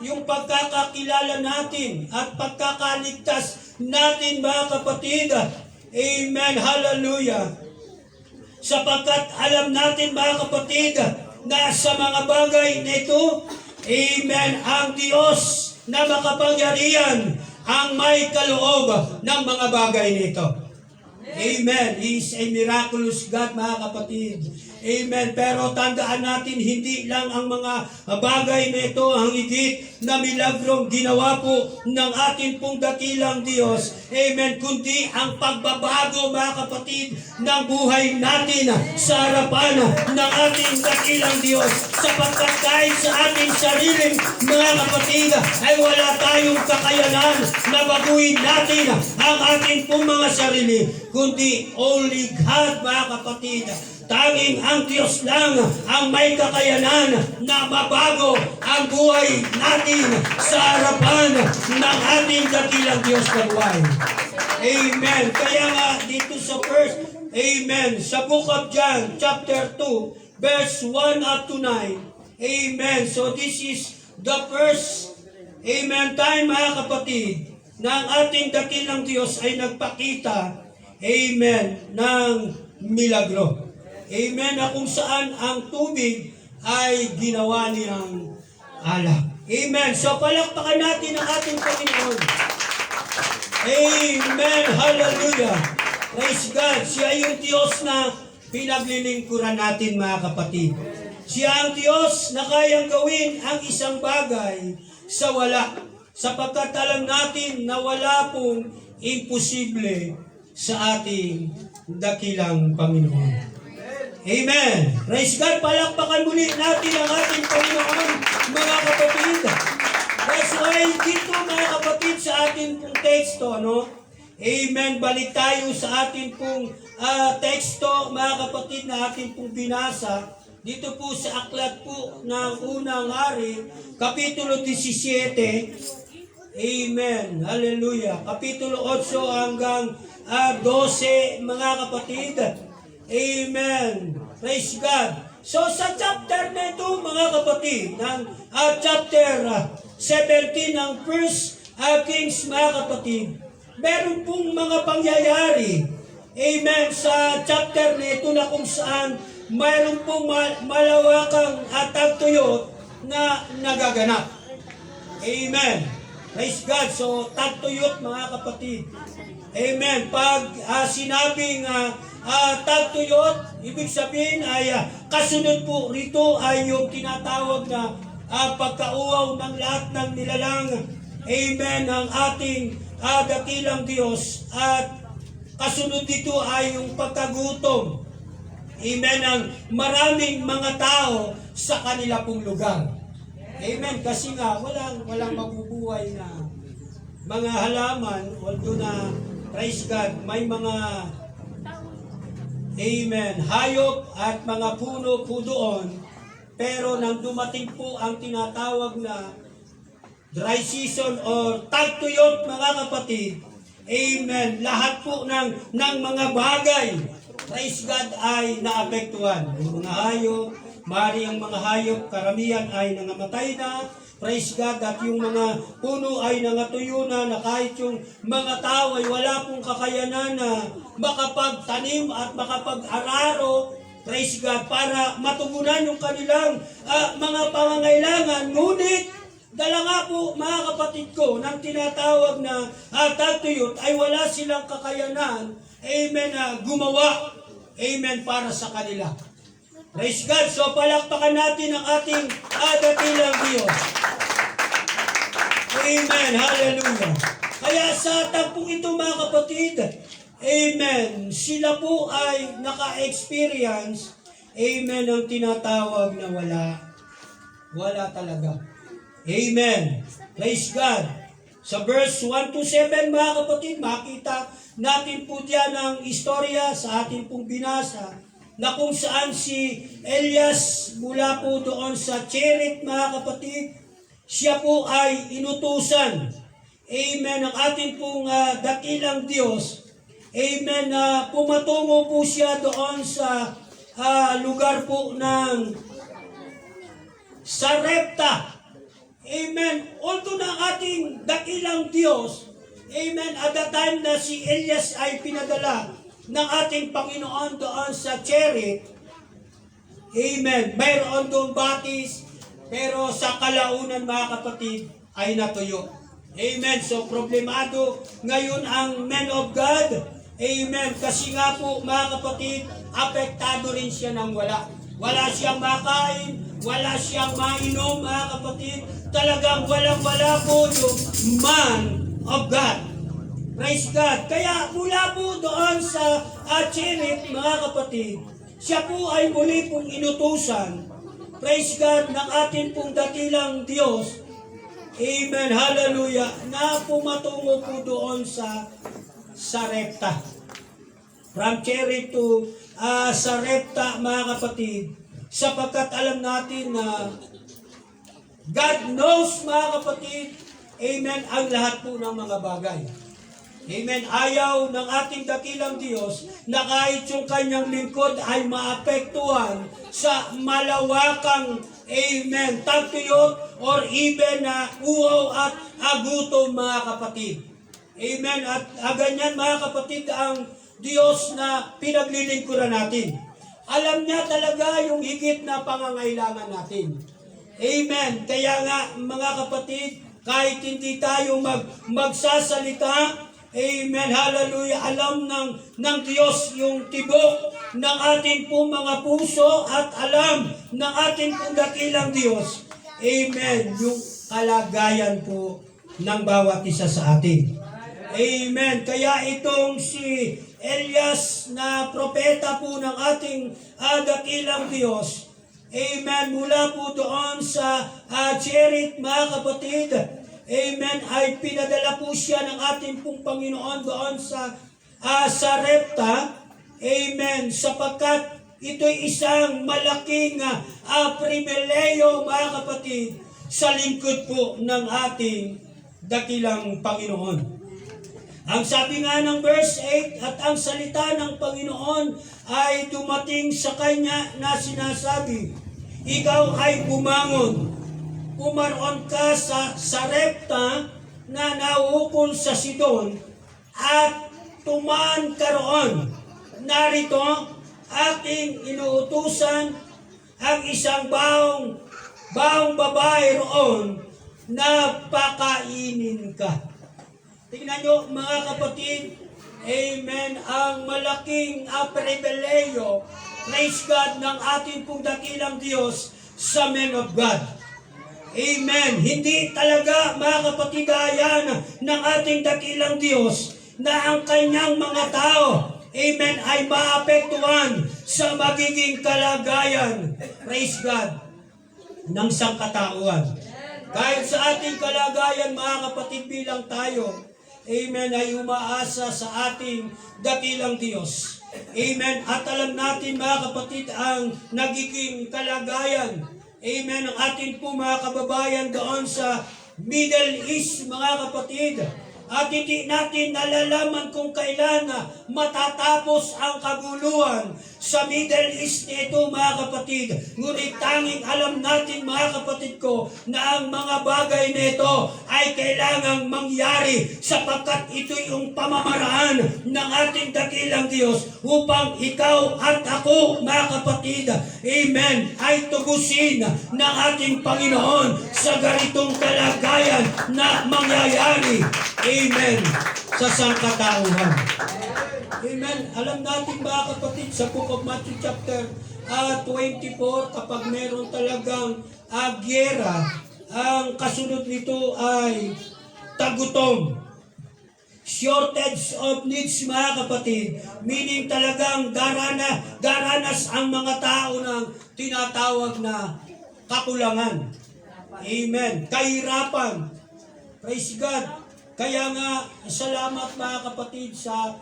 yung pagkakakilala natin at pagkakaligtas natin mga kapatid. Amen. Hallelujah. Sapagkat alam natin mga kapatid na sa mga bagay na ito, amen, ang Diyos na makapangyarihan ang may kaloob ng mga bagay nito. Amen. He is a miraculous God, mga kapatid. Amen. Pero tandaan natin, hindi lang ang mga bagay na ito ang higit na milagrong ginawa po ng ating pong dakilang Diyos. Amen. Kundi ang pagbabago, mga kapatid, ng buhay natin sa harapan ng ating dakilang Diyos. Sapagkat kahit sa ating sariling mga kapatid ay wala tayong kakayanan na baguhin natin ang ating pong mga sarili. Kundi only God, mga kapatid. Tanging ang Diyos lang ang may kakayanan na mabago ang buhay natin sa harapan ng ating dakilang Diyos na buhay. Amen. Kaya nga dito sa verse, amen, sa Book of John, chapter 2, verse 1 up to 9. Amen. So this is the first, amen, time mga kapatid, na ang ating dakilang Diyos ay nagpakita, amen, ng milagro. Amen, na kung saan ang tubig ay ginawa niyang alak. Amen. So palakpakan natin ang ating Panginoon. Amen. Hallelujah. Praise God. Siya yung Diyos na pinaglilingkuran natin mga kapatid. Siya ang Diyos na kayang gawin ang isang bagay sa wala. Sapagkat alam natin na wala pong imposible sa ating dakilang Panginoon. Amen. Praise God. Palakpakan muli natin ang ating Panginoon, mga kapatid. That's why dito, mga kapatid, sa ating pong teksto, no? Amen. Balik tayo sa ating pong teksto, mga kapatid, na ating pong binasa. Dito po sa aklat po ng Unang Hari, Kapitulo 17. Amen. Hallelujah. Kapitulo 8 hanggang 12, mga kapatid. Amen. Praise God. So sa chapter na ito, mga kapatid, ng chapter 17 ng First Kings, mga kapatid, meron pong mga pangyayari, amen, sa chapter na ito na kung saan mayroon pong malawakang tagtuyot na nagaganap. Amen. Praise God. So tagtuyot, mga kapatid. Amen. Pag sinabing tagtuyot, ibig sabihin ay kasunod po rito ay yung tinatawag na pagkauaw ng lahat ng nilalang, amen, ng ating dakilang Diyos. At kasunod dito ay yung pagkagutom, amen, ng maraming mga tao sa kanila pong lugar. Amen. Kasi nga walang mabubuhay na mga halaman, although na, praise God, may mga, amen, hayop at mga puno po doon. Pero nang dumating po ang tinatawag na dry season or tagtuyot, mga kapatid, amen, lahat po ng mga bagay, praise God, ay naapektuhan. Yung mga hayop, mari ang mga hayop, karamihan ay nangamatay na, praise God, at yung mga puno ay nangatuyo na kahit yung mga tao ay wala pong kakayanan na makapagtanim at makapag-araro, praise God, para matugunan yung kanilang mga pangangailangan. Ngunit, dala nga po, mga kapatid ko, ng tinatawag na tagtuyot ay wala silang kakayanan, amen, na gumawa, amen, para sa kanila. Praise God. So palakpakan natin ang ating dakilang Diyos. Amen. Hallelujah. Kaya sa tagpong ito, mga kapatid, amen, sila po ay naka-experience, amen, ang tinatawag na wala talaga. Amen. Praise God. Sa verse 1 to 7, mga kapatid, makita natin po diyan ang istorya sa ating pong binasa, na kung saan si Elias mula po doon sa Cherith, mga kapatid, siya po ay inutusan, amen, ng ating pong dakilang Diyos, amen, na pumatungo po siya doon sa lugar po ng Sarepta. Amen. Although na ating dakilang Diyos, amen, at the time na si Elias ay pinadala ng ating Panginoon doon sa Cherith, amen, mayroon doon batis, pero sa kalaunan mga kapatid ay natuyo. Amen. So problemado ngayon ang men of God. Amen. Kasi nga po mga kapatid, apektado rin siya ng wala. Wala siyang makain, wala siyang mainom mga kapatid. Talagang walang-wala po yung man of God. Praise God. Kaya mula po doon sa Cherith mga kapatid, siya po ay muli pong inutusan, praise God, ng ating pong dakilang Diyos. Amen. Hallelujah. Na pumatungo po doon sa Sarepta. From Cherith to Sarepta mga kapatid, sapagkat alam natin na God knows mga kapatid, amen, ang lahat po ng mga bagay. Amen. Ayaw ng ating dakilang Diyos na kahit yung kanyang lingkod ay maapektuhan sa malawakang, amen, tagtuyot or even na uhaw at agutom mga kapatid. Amen. At ganyan mga kapatid ang Diyos na pinaglilingkuran natin. Alam niya talaga yung higit na pangangailangan natin. Amen. Kaya nga mga kapatid, kahit hindi tayo magsasalita, amen, hallelujah, alam ng Diyos yung tibok ng ating pong mga puso at alam ng ating pong dakilang Diyos, amen, yung kalagayan po ng bawat isa sa atin. Amen. Kaya itong si Elias na propeta po ng ating dakilang Diyos, amen, mula po doon sa Cherith mga kapatid, amen, ay pinadala po siya ng ating pong Panginoon doon sa Sarepta, amen, sapagkat ito'y isang malaking pribileyo mga kapatid sa lingkod po ng ating dakilang Panginoon. Ang sabi nga ng verse 8, at ang salita ng Panginoon ay dumating sa kanya na sinasabi, ikaw ay bumangon, pumaroon ka sa Sarepta na nauukol sa Sidon, at tumaan ka roon. Narito, aking inuutusan ang isang baong babae roon na pakainin ka. Tingnan nyo mga kapatid, amen, ang malaking pribileyo, praise God, ng ating pong dakilang Diyos sa men of God. Amen. Hindi talaga mga kapatid ayan ng ating dakilang Diyos na ang kanyang mga tao, amen, ay maapektuhan sa magiging kalagayan, praise God, ng sangkatauhan. Kahit sa ating kalagayan mga kapatid bilang tayo, amen, ay umaasa sa ating dakilang Diyos. Amen. At alam natin mga kapatid ang nagiging kalagayan, amen, ang ating po mga kababayan doon sa Middle East mga kapatid. At hindi natin nalalaman kung kailan matatapos ang kaguluhan sa Middle East nito mga kapatid. Ngunit tanging alam natin mga kapatid ko na ang mga bagay nito ay kailangang mangyari sapagkat ito yung pamamaraan ng ating dakilang Diyos upang ikaw at ako mga kapatid, amen, ay tugusin ng ating Panginoon sa ganitong kalagayan na mangyayari. Amen. Sa sangkatauhan. Amen. Alam natin mga kapatid sa Book of Matthew chapter 24, kapag meron talagang gyera, ang kasunod nito ay tagutom. Shortage of needs mga kapatid. Meaning talagang daranas ang mga tao ng tinatawag na kakulangan. Amen. Kahirapan. Praise God. Kaya nga, salamat mga kapatid sa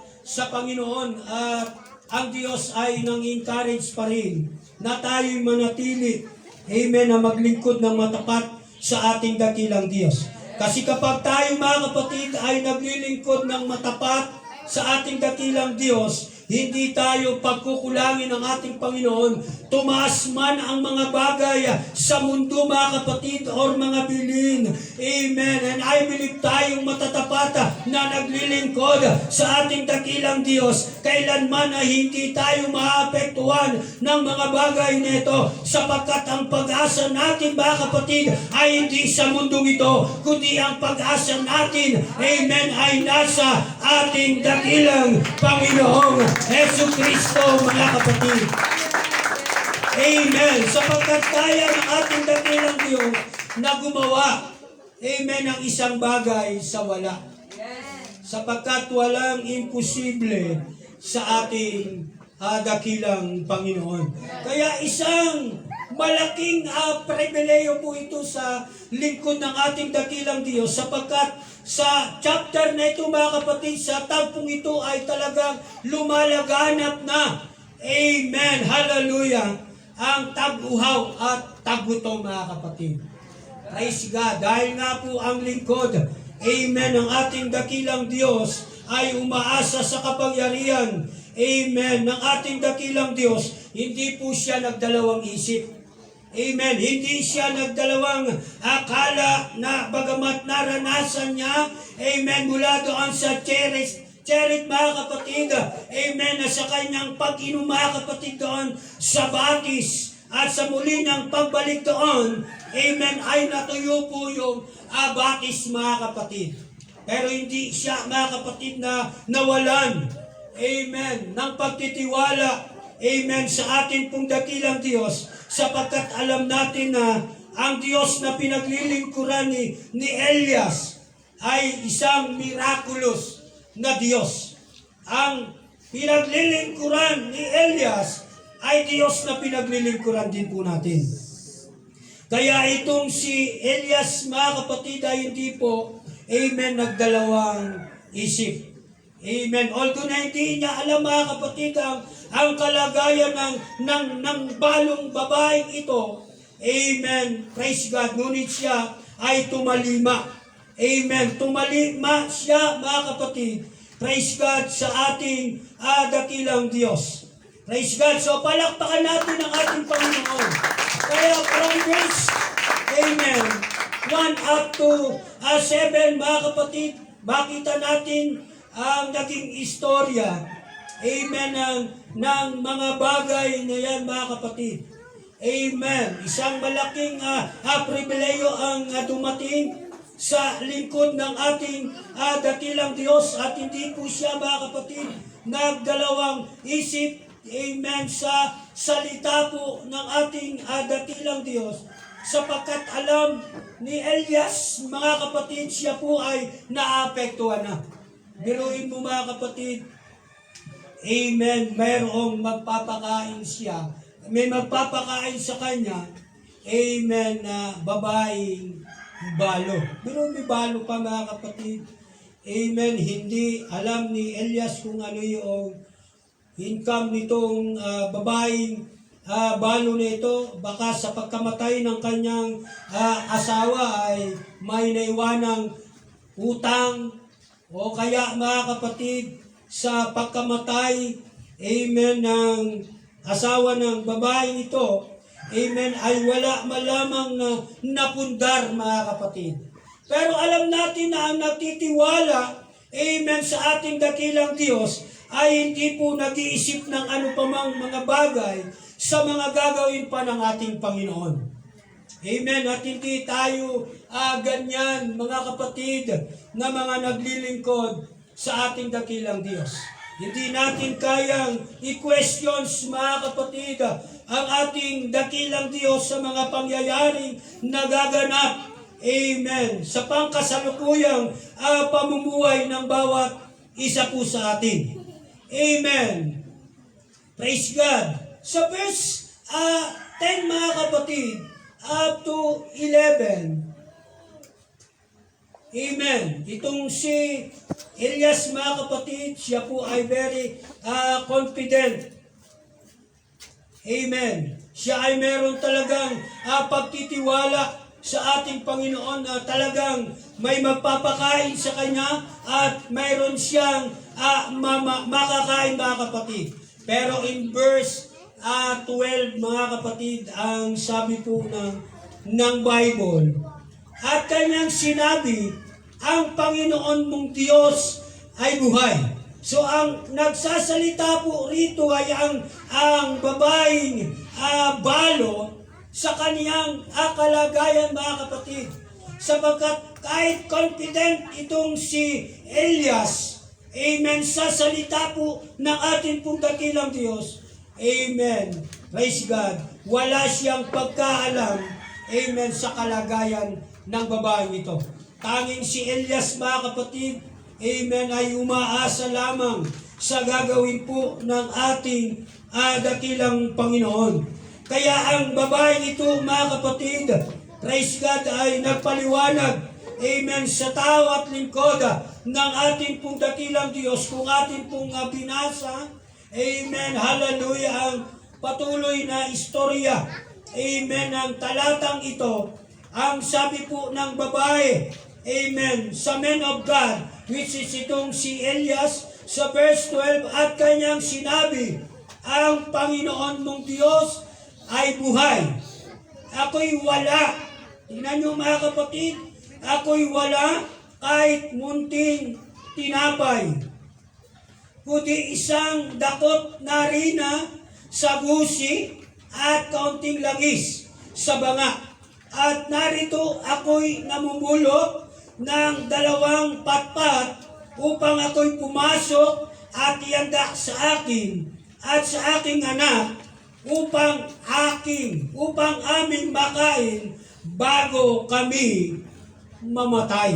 Panginoon at ang Diyos ay nang-encourage pa rin na tayo'y manatili, amen, na maglingkod ng matapat sa ating dakilang Diyos. Kasi kapag tayo mga kapatid ay naglilingkod ng matapat, sa ating dakilang Diyos, hindi tayo pagkukulangin ng ating Panginoon. Tumaas man ang mga bagay sa mundo, mga kapatid, or mga bilin. Amen. And I believe tayong matatapat na naglilingkod sa ating dakilang Diyos. Kailanman ay hindi tayo maapektuhan ng mga bagay nito, sapagkat ang pag-asa natin, mga kapatid, ay hindi sa mundong ito, kundi ang pag-asa natin, amen, ay nasa ating dakilang Panginoong Yesu Kristo, mga kapatid. Amen. Sapagkat kaya ng ating dakilang Diyos na gumawa, amen, ang isang bagay sa wala. Sapagkat walang imposible sa ating dakilang Panginoon. Kaya isang malaking pribileyo po ito sa lingkod ng ating dakilang Diyos, sapagkat sa chapter na ito, mga kapatid, sa tagpong ito ay talagang lumalaganap na, amen, hallelujah, ang tag-uhaw at tag-gutom, mga kapatid. Praise God. Dahil nga po ang lingkod, amen, ng ating dakilang Diyos ay umaasa sa kapangyarihan, amen, ng ating dakilang Diyos. Hindi po siya nagdalawang isip. Amen. Hindi siya nagdalawang akala na bagamat naranasan niya, amen, mula doon sa Cherit, mga kapatid, amen, na sa kanyang pag-inom, mga kapatid, doon sa batis at sa muli ng pagbalik doon, amen, ay natuyo po yung batis, mga kapatid. Pero hindi siya, mga kapatid, na nawalan, amen, ng pagtitiwala, amen, sa ating pong dakilang Diyos, sapagkat alam natin na ang Diyos na pinaglilingkuran ni Elias ay isang miraculous na Diyos. Ang pinaglilingkuran ni Elias ay Diyos na pinaglilingkuran din po natin. Kaya itong si Elias, mga kapatid, ay hindi po, amen, nagdalawang isip. Amen. Although na hindi niya alam, mga kapatid, ang kalagayan ng balong babaeng ito. Amen. Praise God. Ngunit siya ay tumalima. Amen. Tumalima siya, mga kapatid. Praise God sa ating dakilang Diyos. Praise God. So palakpakan natin ang ating Panginoon. Kaya from verse, amen, 1 up to 7, mga kapatid, makita natin ang naging istorya, amen, ng mga bagay na yan, mga kapatid. Amen. Isang malaking pribileyo ang dumating sa lingkod ng ating dakilang Diyos, at hindi po siya, mga kapatid, nagdalawang isip, amen, sa salita po ng ating dakilang Diyos, sapagkat alam ni Elias, mga kapatid, siya po ay naapektuhan na. Biruin mo, mga kapatid, amen, mayroong magpapakain siya. May magpapakain sa kanya, amen, na babaeng balo. Biruin may balo pa, mga kapatid. Amen, hindi alam ni Elias kung ano yung income nitong babaeng balo na ito. Baka sa pagkamatay ng kanyang asawa ay may naiwanang utang, o kaya, mga kapatid, sa pagkamatay, amen, ng asawa ng babaeng ito, amen, ay wala malamang na napundar, mga kapatid. Pero alam natin na ang nagtitiwala, amen, sa ating dakilang Diyos ay hindi po nag-iisip ng ano pamang mga bagay sa mga gagawin pa ng ating Panginoon. Amen. At hindi tayo ganyan, mga kapatid, na mga naglilingkod sa ating dakilang Diyos. Hindi natin kayang i-questions, mga kapatid, ang ating dakilang Diyos sa mga pangyayaring nagaganap, amen, sa pangkasalukuyang pamumuhay ng bawat isa po sa atin. Amen. Praise God. Sa verse 10, mga kapatid, up to 11. Amen. Itong si Elias, mga kapatid, siya po ay very confident. Amen. Siya ay meron talagang pagtitiwala sa ating Panginoon na talagang may magpapakain sa kanya at mayroon siyang makakain mga kapatid. Pero in verse 12 mga kapatid, ang sabi po ng Bible, at kanyang sinabi, ang Panginoon mong Diyos ay buhay. So ang nagsasalita po rito ay ang babaeng balo sa kaniyang kalagayan mga kapatid. Sapagkat kahit confident itong si Elias, amen, sa salita po ng ating pong dakilang Diyos, amen, praise God, wala siyang pagkaalam, amen, sa kalagayan ng babaeng ito. Tanging si Elias mga kapatid, amen, ay umaasa lamang sa gagawin po ng ating dakilang Panginoon. Kaya ang babaeng ito mga kapatid, praise God, ay nagpaliwanag, amen, sa tao at lingkod ng ating pong dakilang Diyos. Kung ating pong binasa, amen, hallelujah, ang patuloy na istorya, amen, ng talatang ito, ang sabi po ng babae, amen, sa men of God, which is itong si Elias, sa verse 12, at kanyang sinabi, ang Panginoon mong Diyos ay buhay. Ako'y wala. Tingnan nyo mga kapatid, ako'y wala kahit munting tinapay, kundi isang dakot na rina sa busi at kaunting langis sa banga. At narito ako'y namumulot ng 2 patpat upang ako'y pumasok at ianda sa akin at sa aking anak upang aming makain bago kami mamatay.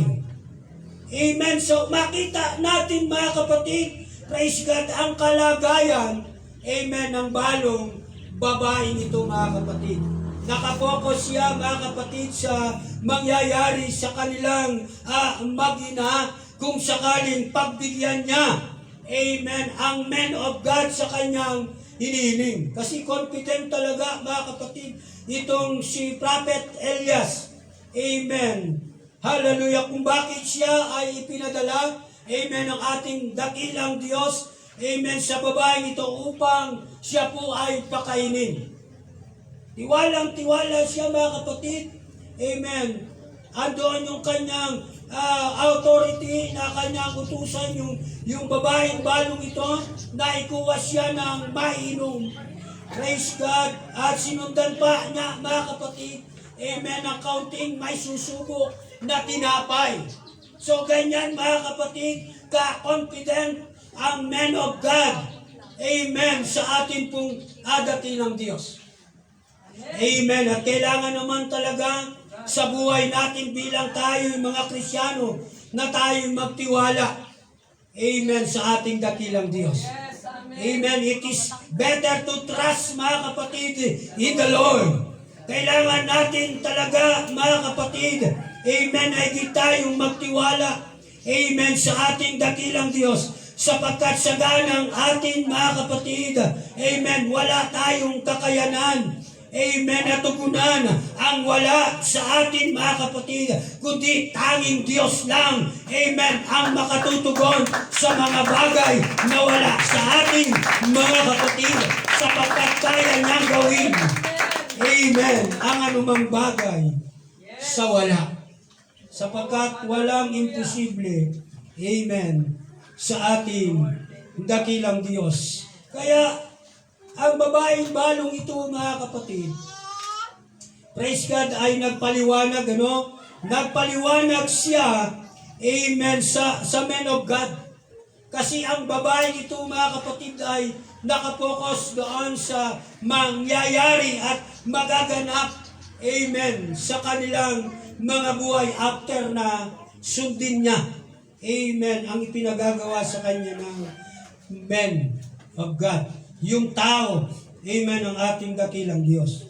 Amen. So makita natin mga kapatid, praise God, ang kalagayan, amen, ng balong babaeng ito mga kapatid. Nakapokus siya mga kapatid sa mangyayari sa kanilang mag-ina kung sakaling pagbigyan niya, amen, ang men of God sa kanyang hinihiling. Kasi confident talaga mga kapatid itong si Prophet Elias, amen, hallelujah, kung bakit siya ay ipinadala, amen, ng ating dakilang Diyos, amen, sa babaeng ito upang siya po ay pakainin. Tiwalang-tiwala siya mga kapatid. Amen. Andoon yung kanyang authority na kanyang utusan, yung babaeng balong ito, na ikuha siya ng mainom. Praise God. At sinundan pa niya mga kapatid, amen, ang kaunting may susubo na tinapay. So ganyan mga kapatid, ka-confident ang men of God. Amen. Sa ating pong dakilang Diyos. Amen. At kailangan naman talaga sa buhay natin bilang tayo mga Kristiyano na tayo magtiwala. Amen. Sa ating dakilang Diyos. Amen. It is better to trust mga kapatid in the Lord. Kailangan natin talaga mga kapatid, amen, ay di tayong magtiwala, amen, sa ating dakilang Diyos. Sapagkat sa ganang atin mga kapatid, amen, wala tayong kakayanan, amen, at tugunan ang wala sa atin mga kapatid, kundi tanging Diyos lang, amen, ang makatutugon sa mga bagay na wala sa atin mga kapatid, sapagkat kaya niyang gawin, amen, ang anumang bagay sa wala, sapagkat walang imposible, amen, sa ating dakilang Diyos. Kaya ang babaeng balong ito mga kapatid, praise God, ay nagpaliwanag, nagpaliwanag siya, amen, sa men of God. Kasi ang babaeng ito mga kapatid ay nakapokus doon sa mangyayari at magaganap, amen, sa kanilang mga buhay after na sundin niya, amen, ang ipinagagawa sa kanya ng men of God. Yung tao, amen, ang ating dakilang Diyos.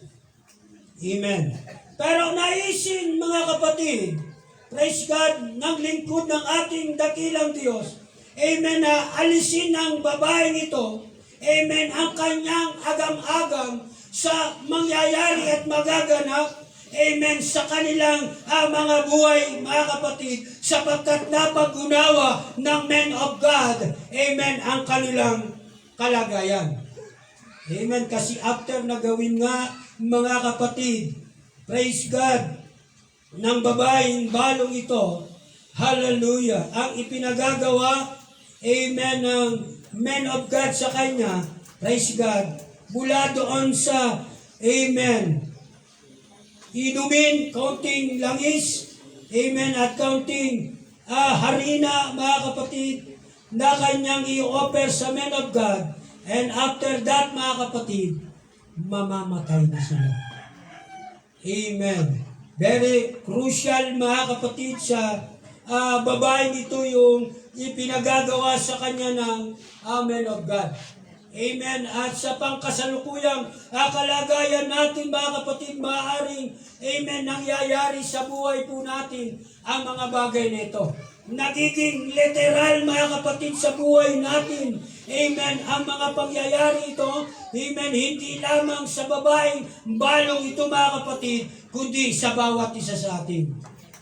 Amen. Pero naisin mga kapatid, praise God, ng lingkod ng ating dakilang Diyos, amen, na alisin ang babaeng ito, amen, ang kanyang agam-agam sa mangyayari at magaganap, amen, sa kanilang mga buhay, mga kapatid, sapagkat napag-unawa ng men of God, amen, ang kanilang kalagayan. Amen, kasi after na gawin nga, mga kapatid, praise God, ng babaeng balong ito, hallelujah, ang ipinagagawa, amen, ng men of God sa kanya, praise God, mula doon sa, amen, inumin, kaunting langis, amen, at kaunting harina, mga kapatid, na kanyang i-offer sa men of God, and after that, mga kapatid, mamamatay na sila. Amen. Very crucial, mga kapatid, sa babaeng ito yung ipinagagawa sa kanya ng men of God. Amen. At sa pangkasalukuyang kalagayan natin, mga kapatid, maaaring, amen, nangyayari sa buhay po natin ang mga bagay nito. Nagiging literal, mga kapatid, sa buhay natin. Amen. Ang mga pangyayari ito, amen, hindi lamang sa babaeng balong ito, mga kapatid, kundi sa bawat isa sa atin.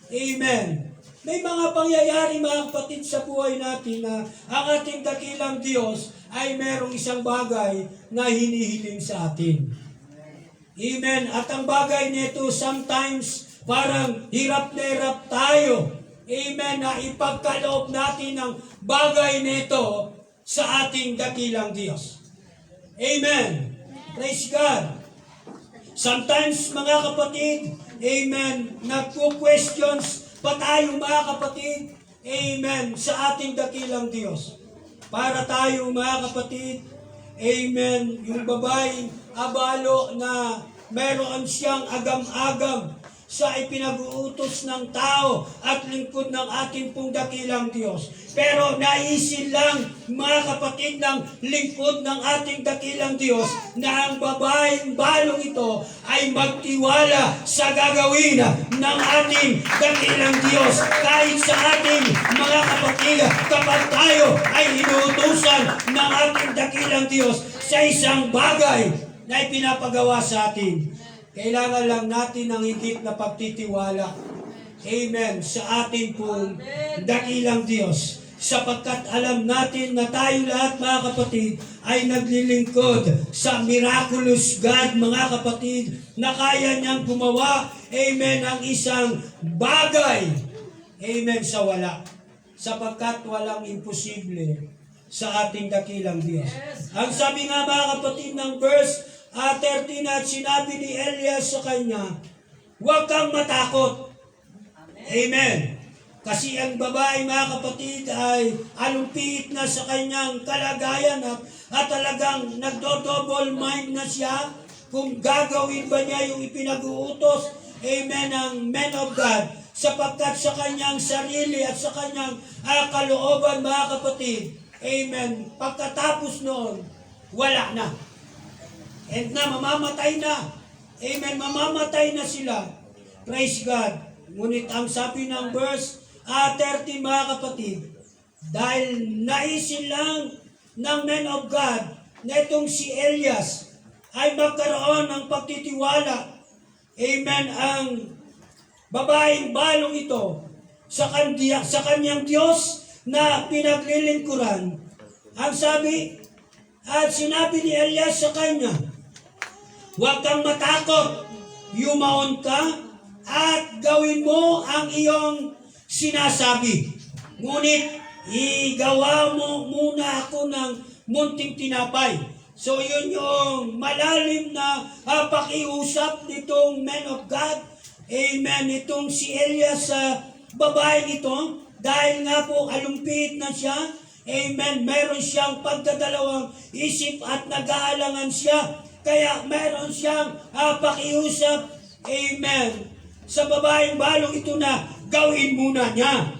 Amen. May mga pangyayari, mga kapatid, sa buhay natin na ang ating dakilang Diyos ay merong isang bagay na hinihiling sa atin. Amen. At ang bagay nito, sometimes parang hirap na hirap tayo, amen, na ipagkaloob natin ang bagay nito sa ating dakilang Diyos. Amen. Praise God. Sometimes, mga kapatid, amen, nagpo-questions pa tayo, mga kapatid, amen, sa ating dakilang Diyos. Para tayo, mga kapatid, amen, yung babaeng abalo na meron siyang agam-agam sa ipinag-uutos ng tao at lingkod ng ating pong dakilang Diyos. Pero naisin lang, mga kapatid, ng lingkod ng ating dakilang Diyos na ang babaeng balong ito ay magtiwala sa gagawin ng ating dakilang Diyos. Kahit sa ating mga kapatid, kapag tayo ay inuutusan ng ating dakilang Diyos sa isang bagay na ipinapagawa sa atin, kailangan lang natin ng higit na pagtitiwala. Amen. Sa ating pong dakilang Diyos. Sapagkat alam natin na tayo lahat, mga kapatid, ay naglilingkod sa miraculous God, mga kapatid, na kaya niyang gumawa, amen, ang isang bagay, amen, sa wala. Sapagkat walang imposible sa ating dakilang Diyos. Ang sabi nga, mga kapatid, ng verse 13, at sinabi ni Elias sa kanya, huwag kang matakot. Amen. Kasi ang babae, mga kapatid, ay alumpit na sa kanyang kalagayan at talagang nagdo-double mind na siya kung gagawin ba niya yung ipinag-uutos, amen, ng men of God, sapagkat sa kanyang sarili at sa kanyang kalooban, mga kapatid, amen, pagkatapos noon, wala na. And na, mamamatay na. Amen, mamamatay na sila. Praise God. Ngunit ang sabi ng verse 30, mga kapatid, dahil naisin lang ng men of God na itong si Elias ay magkaroon ng pagtitiwala, amen, ang babaeng balong ito sa kanyang Diyos na pinaglilingkuran. Ang sabi, at sinabi ni Elias sa kanya, huwag kang matakot, yumaon ka at gawin mo ang iyong sinasabi. Ngunit igawa mo muna ako ng munting tinapay. So yun yung malalim na pakiusap nitong men of God. Amen. Itong si Elias sa babaeng ito, dahil nga po alumpit na siya, amen, meron siyang pagdadalawang isip at nag-aalangan siya. Kaya meron siyang pakiusap, amen, sa babaeng balong ito na gawin muna niya.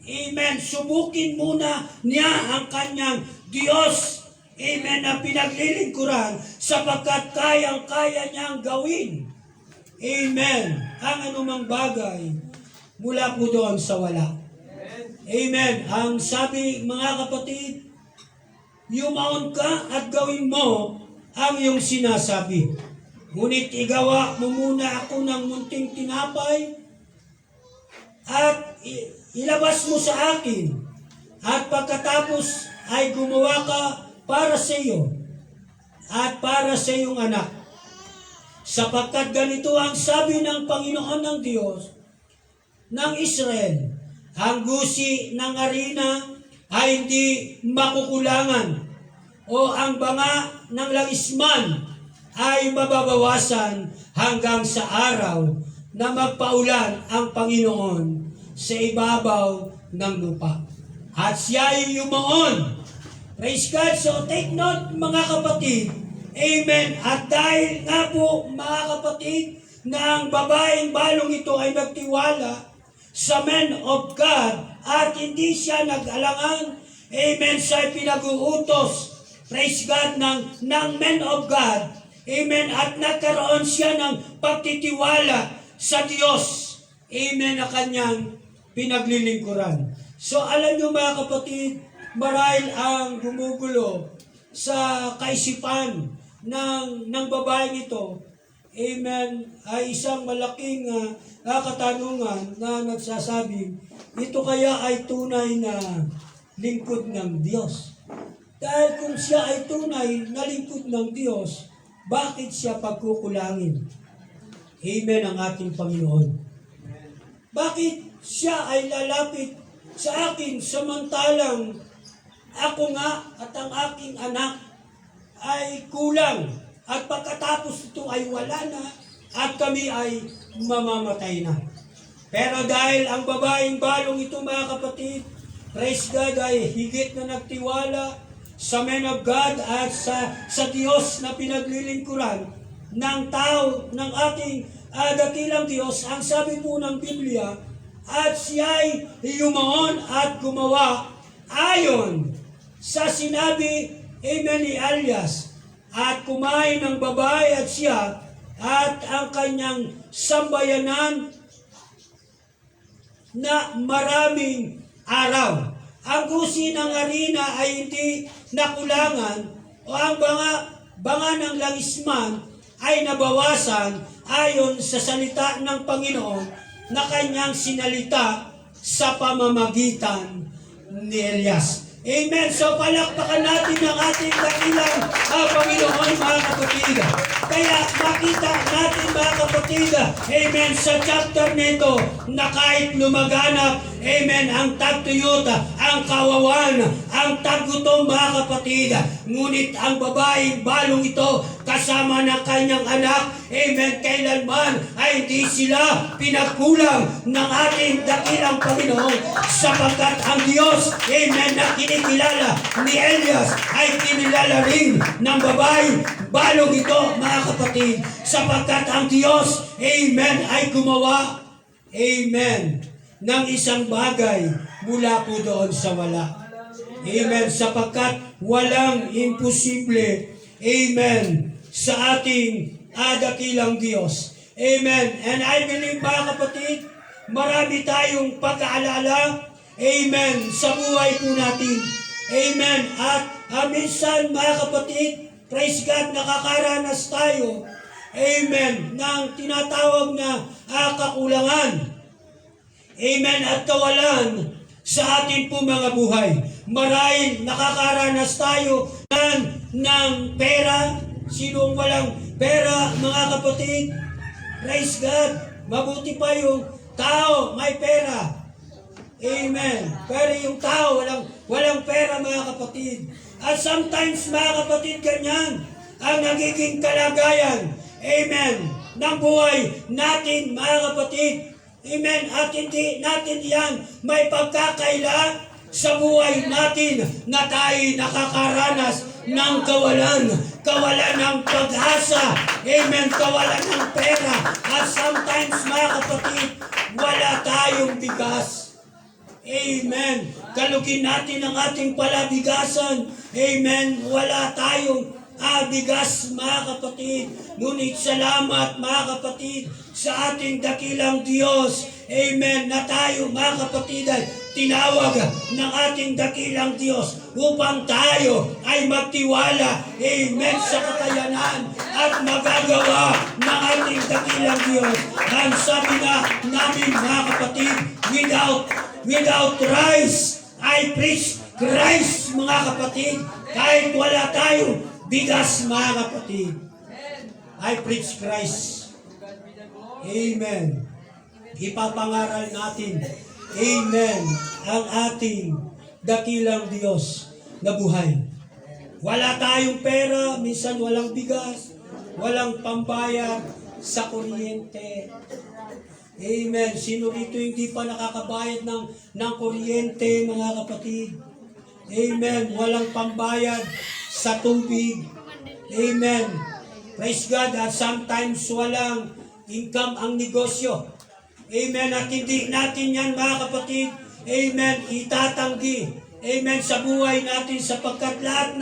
Amen, subukin muna niya ang kanyang Diyos, amen, na pinaglilingkuran sapagkat kayang-kaya niyang gawin. Amen, ang anumang bagay mula po doon sa wala. Amen, ang sabi, mga kapatid, yumaon ka at gawin mo ang iyong sinasabi. Ngunit igawa mo muna ako ng munting tinapay at ilabas mo sa akin. At pagkatapos ay gumawa ka para sa iyo at para sa iyong anak. Sapagkat ganito ang sabi ng Panginoon ng Diyos ng Israel, ang gusi ng arena ay hindi makukulangan o ang banga ng langisman ay mababawasan hanggang sa araw na magpaulan ang Panginoon sa ibabaw ng lupa. At siya ay yumaon. Praise God. So take note mga kapatid. Amen. At dahil nga po mga kapatid na ang babaeng balong ito ay nagtiwala sa men of God at hindi siya nag-alangan. Amen. Siya ay pinag-uutos. Praise God ng men of God. Amen. At nagkaroon siya ng pagtitiwala sa Diyos. Amen. Na kanyang pinaglilingkuran. So alam nyo mga kapatid, marahil ang gumugulo sa kaisipan ng babaeng ito, amen, ay isang malaking katanungan na nagsasabi, ito kaya ay tunay na lingkod ng Diyos? Dahil kung siya ay tunay na lingkod ng Diyos, bakit siya pagkukulangin? Amen ang ating Panginoon. Bakit siya ay lalapit sa akin samantalang ako nga at ang aking anak ay kulang at pagkatapos ito ay wala na at kami ay mamamatay na. Pero dahil ang babaeng balong ito mga kapatid, praise God, ay higit na nagtiwala sa men of God at sa Diyos na pinaglilingkuran ng tao, ng ating dakilang Diyos, ang sabi po ng Biblia, at siya'y yumaon at gumawa ayon sa sinabi, amen, ni Elias, at kumain ng babae at siya at ang kanyang sambayanan na maraming araw. Ang gusi ng arena ay hindi nakulangan o ang banga ng langisman ay nabawasan ayon sa salita ng Panginoon na kanyang sinalita sa pamamagitan ni Elias. Amen. So palakpakan natin ang ating dakilang Panginoon mga kapatid. Kaya makita natin mga kapatid, amen, sa chapter nito na kahit lumaganap, amen, ang tagtuyot, ang kawawan, ang taggutom mga kapatid, ngunit ang babaeng balong ito kasama ng kanyang anak, amen, kailanman ay hindi sila pinagkulang ng ating dakilang Panginoon sapagkat ang Diyos, amen, na kinikilala ni Elias ay kinilala rin ng babaeng balong ito mga kapatid sapagkat ang Diyos, amen, ay gumawa, amen, ng isang bagay mula po doon sa wala. Amen, sapagkat walang imposible, amen, sa ating dakilang Diyos. Amen. And I believe mga kapatid, marami tayong pag-aalala, amen, sa buhay po natin. Amen. At minsan mga kapatid, praise God, nakakaranas tayo, amen, ng tinatawag na kakulangan, amen, at kawalan sa atin po mga buhay. Marahil nakakaranas tayo ng pera. Sinong walang pera mga kapatid? Praise God. Mabuti pa yung tao may pera. Amen. Pero yung tao walang pera mga kapatid. At sometimes mga kapatid, ganyan ang nagiging kalagayan, amen, ng buhay natin mga kapatid. Amen. At hindi natin yan may pagkakaila sa buhay natin na tayo nakakaranas ng kawalan ng pag-asa, amen, kawalan ng pera. At sometimes mga kapatid, wala tayong bigas. Amen. Kalugin natin ang ating palabigasan. Amen. Wala tayong bigas mga kapatid. Ngunit salamat mga kapatid sa ating dakilang Diyos. Amen. Na tayo mga kapatid ay tinawag ng ating dakilang Diyos upang tayo ay magtiwala, amen, sa kakayanan at magagawa ng ating dakilang Diyos. Ang sabi na namin mga kapatid, without Christ, I preach Christ mga kapatid. Kahit wala tayong bigas mga kapatid, I preach Christ. Amen. Ipapangaral natin, amen, ang ating dakilang Diyos na buhay. Wala tayong pera, minsan walang bigas, walang pambayad sa kuryente. Amen. Sino rito hindi pa nakakabayad ng kuryente, mga kapatid? Amen. Walang pambayad sa tubig. Amen. Praise God. At sometimes walang income ang negosyo. Amen. At hindi natin yan, mga kapatid, amen, itatanggi. Amen, sa buhay natin sapagkat lahat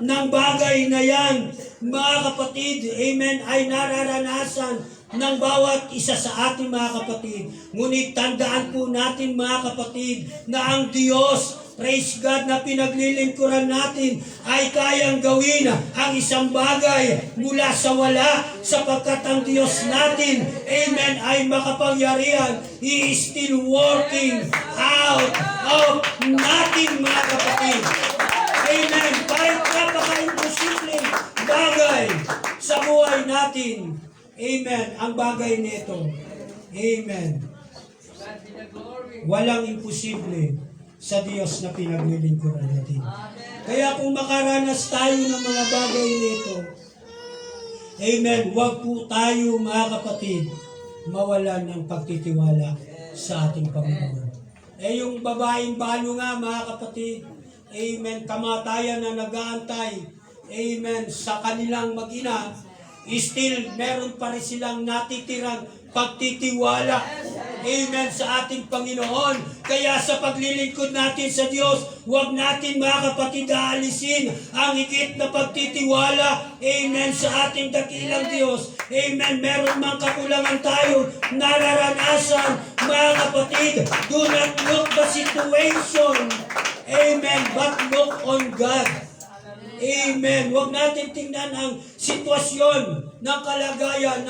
ng bagay na yan, mga kapatid, amen, ay nararanasan ng bawat isa sa ating mga kapatid. Ngunit tandaan po natin, mga kapatid, na ang Diyos, praise God, na pinaglilingkuran natin ay kayang gawin ang isang bagay mula sa wala sapagkat ang Diyos natin, amen, ay makapangyarihan. He is still working out of nothing, mga kapatid. Amen. Kahit napaka-imposibleng bagay sa buhay natin, amen, ang bagay nito, amen, walang imposible sa Diyos na pinaglilingkuran natin. Kaya kung makaranas tayo ng mga bagay nito, amen, huwag po tayo, mga kapatid, mawalan ng pagtitiwala sa ating Panginoon. Yung babaeng balo nga, mga kapatid, amen, kamatayan na nag-aantay, amen, sa kanilang mag-ina, still meron pa rin silang natitirang pagtitiwala, amen, sa ating Panginoon. Kaya sa paglilingkod natin sa Diyos, huwag natin, mga kapatid, aalisin ang higit na pagtitiwala, amen, sa ating dakilang Diyos. Amen. Meron mang kakulangan tayo nararanasan, mga kapatid, do not look the situation, amen, but look on God. Amen. Huwag natin tingnan ang sitwasyon ng kalagayan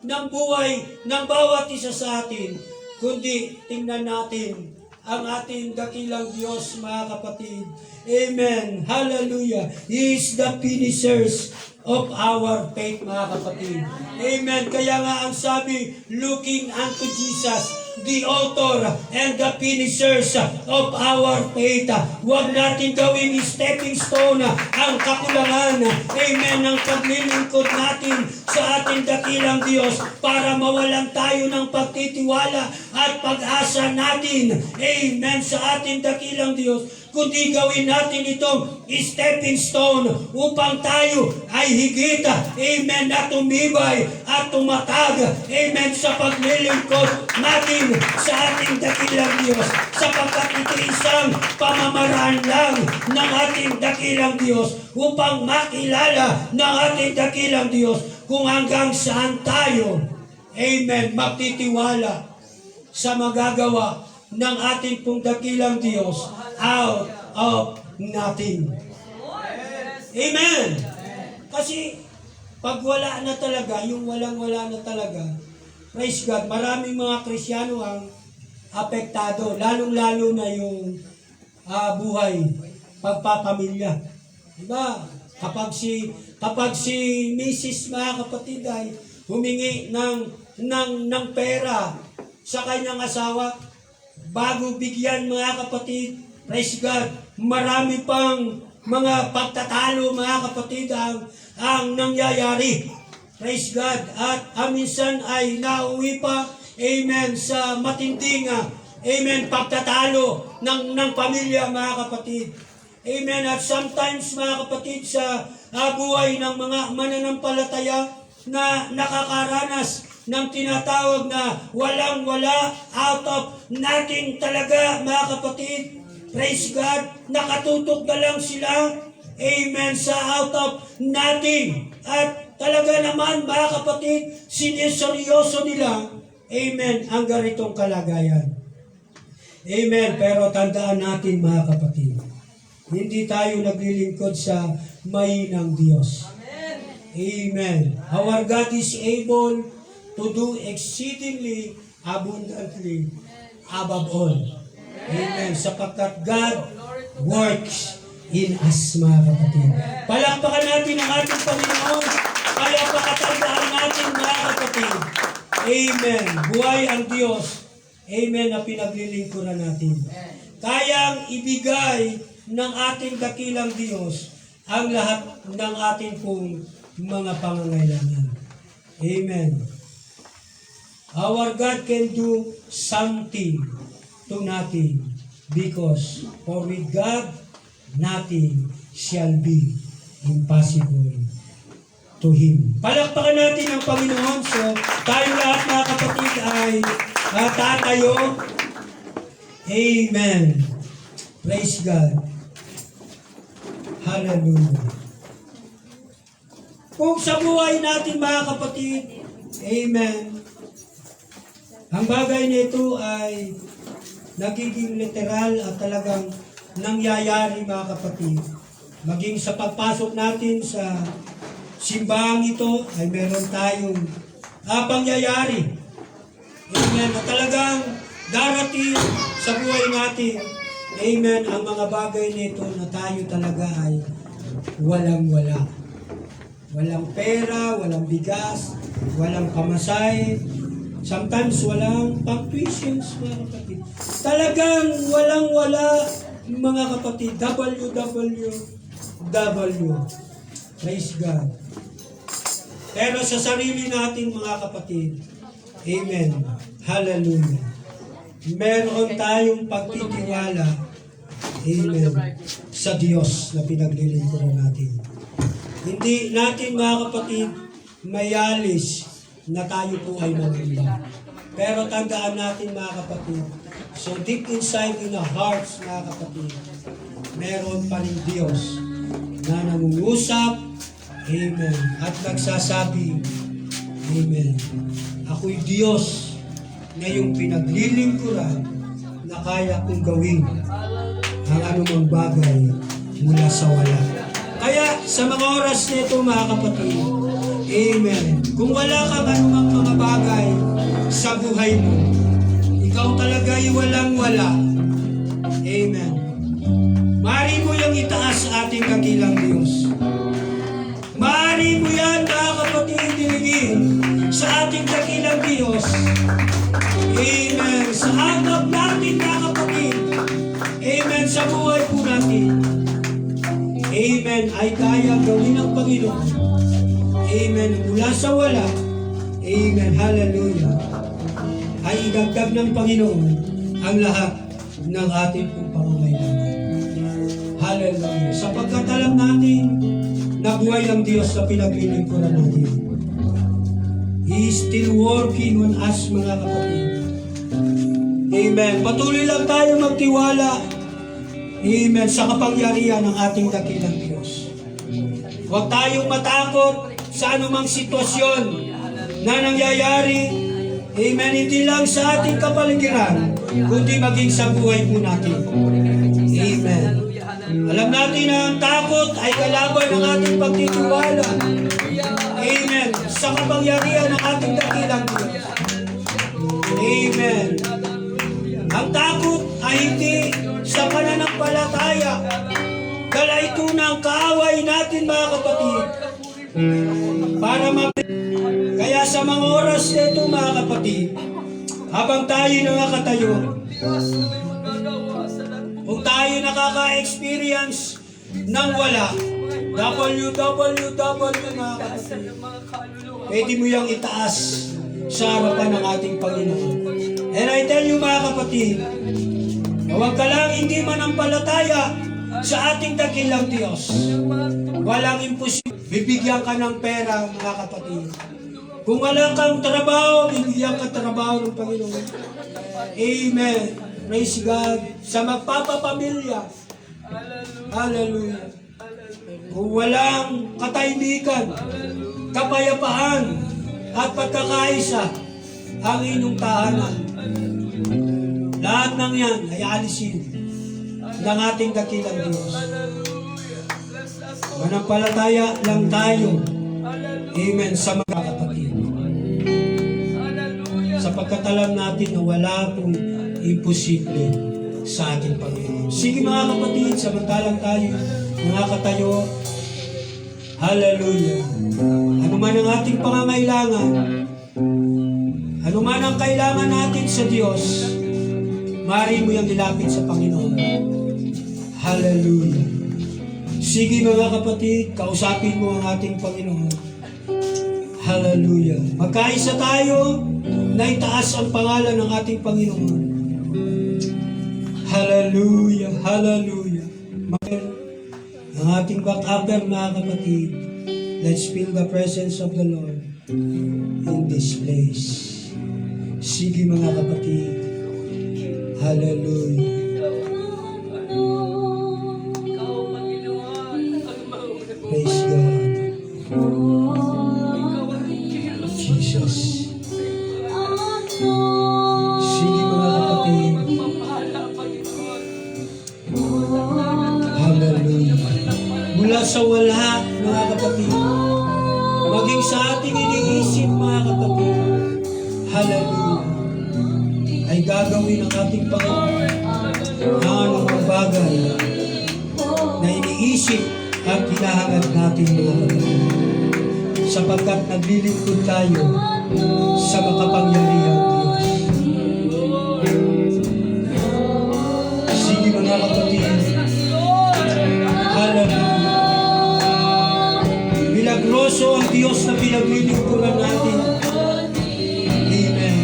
ng buhay ng bawat isa sa atin, kundi tingnan natin ang ating dakilang Diyos, mga kapatid. Amen. Hallelujah. He is the finishers of our faith, mga kapatid. Amen. Kaya nga ang sabi, looking unto Jesus, the author and the finishers of our faith. Huwag natin gawing stepping stone ang kakulangan, amen, ng paglilingkod natin sa ating dakilang Diyos para mawalan tayo ng pagtitiwala at pag-asa natin, amen, sa ating dakilang Diyos, kundi gawin natin itong stepping stone upang tayo ay higit, amen, na tumibay at tumatag, amen, sa paglilingkod natin sa ating dakilang Diyos, sapagkat ito isang pamamaraan lang ng ating dakilang Diyos upang makilala ng ating dakilang Diyos kung hanggang saan tayo, amen, magtitiwala sa magagawa ng ating pong dakilang Diyos out of nothing. Amen. Kasi pag wala na talaga, yung walang-wala na talaga, praise God, maraming mga Kristiyano ang apektado, lalong-lalo na yung buhay, pagpapamilya. Diba? Kapag si Mrs. mga kapatid ay humingi ng pera sa kanyang asawa, bago bigyan, mga kapatid, praise God, marami pang mga pagtatalo, mga kapatid, ang nangyayari. Praise God. At minsan ay nauwi pa, amen, sa matinding, amen, pagtatalo ng pamilya, mga kapatid. Amen. At sometimes, mga kapatid, sa buhay ng mga mananampalataya na nakakaranas ng tinatawag na walang-wala, out of nothing talaga, mga kapatid. Praise God. Nakatutok na lang sila, amen, sa out of nothing. At talaga naman, mga kapatid, siniseryoso nila, amen, ang ganitong kalagayan. Amen. Pero tandaan natin mga kapatid, hindi tayo naglilingkod sa mahinang Diyos. Amen. Our God is able to do exceedingly abundantly above all. Amen. Sapagkat God works in us, mga kapatid. Palakpakan natin ang ating Panginoon. Kaya pakatandaan natin, mga kapatid. Amen. Buhay ang Diyos. Amen. Na pinaglilingkuran natin. Kayang ibigay ng ating dakilang Diyos ang lahat ng ating pong mga pangangailangan. Amen. Our God can do something to nothing because for with God, nothing shall be impossible to Him. Palakpakan natin ang Panginoon. So, tayong lahat mga kapatid ay tatayo. Amen. Praise God. Hallelujah. Kung sa buhay natin mga kapatid, amen, ang bagay nito ay nagiging literal at talagang nangyayari mga kapatid. Maging sa pagpasok natin sa simbahang ito ay meron tayong pangyayari. Amen. Na talagang darating sa buhay natin. Amen. Ang mga bagay nito na tayo talaga ay walang-wala. Walang pera, walang bigas, walang pamasahe. Sometimes walang pang-tuitions, mga kapatid. Talagang walang-wala, mga kapatid. WWW. Praise God. Pero sa sarili natin, mga kapatid, amen. Hallelujah. Meron tayong pagtitiwala, amen, sa Diyos na pinaglilingkuran natin. Hindi natin, mga kapatid, mayalis na tayo po ay mangamba. Pero tandaan natin, mga kapatid, so deep inside in our hearts, mga kapatid, meron pa rin Diyos na nangungusap, amen, at nagsasabi, amen, ako'y Diyos na yung pinaglilingkuran na kaya kong gawin ang anumang bagay mula sa wala. Kaya sa mga oras nito, mga kapatid, amen, kung wala kang anumang mga bagay sa buhay mo, ikaw talaga'y walang-wala, amen, maaari mo yung itaas sa ating kakilang Diyos. Maaari mo yan, mga kapatid, dinigin sa ating kakilang Diyos. Amen. Sa hanggang natin, mga kapatid, amen, sa buhay po natin, amen, ay kaya gawin ng Panginoon. Amen. Mula sa wala, amen, hallelujah, ay idagdag ng Panginoon ang lahat ng ating pong pangangailangan. Hallelujah. Sapagkat alam natin na buhay ang Diyos na pinaglilingkuran natin. He is still working on us, mga kapatid. Amen. Patuloy lang tayo magtiwala, amen, sa kapangyarihan ng ating dakilang Diyos. Huwag tayong matakot sa anumang sitwasyon na nangyayari, amen, hindi lang sa ating kapaligiran, kundi maging sa buhay po natin. Amen. Alam natin na ang takot ay kalaban ng ating pagtitiwala. Amen. Sa kapangyarihan ng ating dakilang Diyos. Amen. Ang takot ay hindi sa pananampalataya. Dala ito ng kaaway natin, mga kapatid. Kaya sa mga oras nito, mga kapatid, habang tayo nakakatayo, kung tayo nakaka-experience ng wala, WWW, mga kapatid, pwede mo yung itaas sa harapan ng ating Panginoon. And I tell you, mga kapatid, huwag ka lang hindi manampalataya sa ating dakilang Diyos. Walang imposible. Bibigyan ka ng pera, mga kapatid. Kung wala kang trabaho, bibigyan ka trabaho ng Panginoon. Amen. Praise God. Sa magpapapamilya. Hallelujah. Kung walang katahimikan, kapayapaan, at pagkakaisa ang inyong tahanan. Lahat ng yan ay alisin ng ating dakilang Diyos. Manampalataya lang tayo. Amen sa mga kapatid. Sapagkat alam natin na wala pong imposible sa ating Panginoon. Sige mga kapatid, samantalang tayo nakatayo. Hallelujah. Ano man ang ating pangangailangan, ano man ang kailangan natin sa Diyos, maaari mo yung ilapit sa Panginoon. Hallelujah. Sige mga kapatid, kausapin mo ang ating Panginoon. Hallelujah. Magkaisa tayo na itaas ang pangalan ng ating Panginoon. Hallelujah. Hallelujah. Ang ating back-upper mga kapatid, let's feel the presence of the Lord in this place. Sige mga kapatid. Hallelujah. Praise God. Jesus. Sige mga kapatid. Hallelujah. Mula sa wala, mga kapatid, maging sa ating iniisip, mga kapatid, hallelujah, ay gagawin ng ating Panginoon ang anumang bagay na iniisip at hinahangad natin, mga kapatid, sapagkat naglilingkod tayo sa makapangyarihang Diyos. Sige mga kapatid, hallelujah. Milagroso ang Diyos na pinaglilingkuran natin. Amen.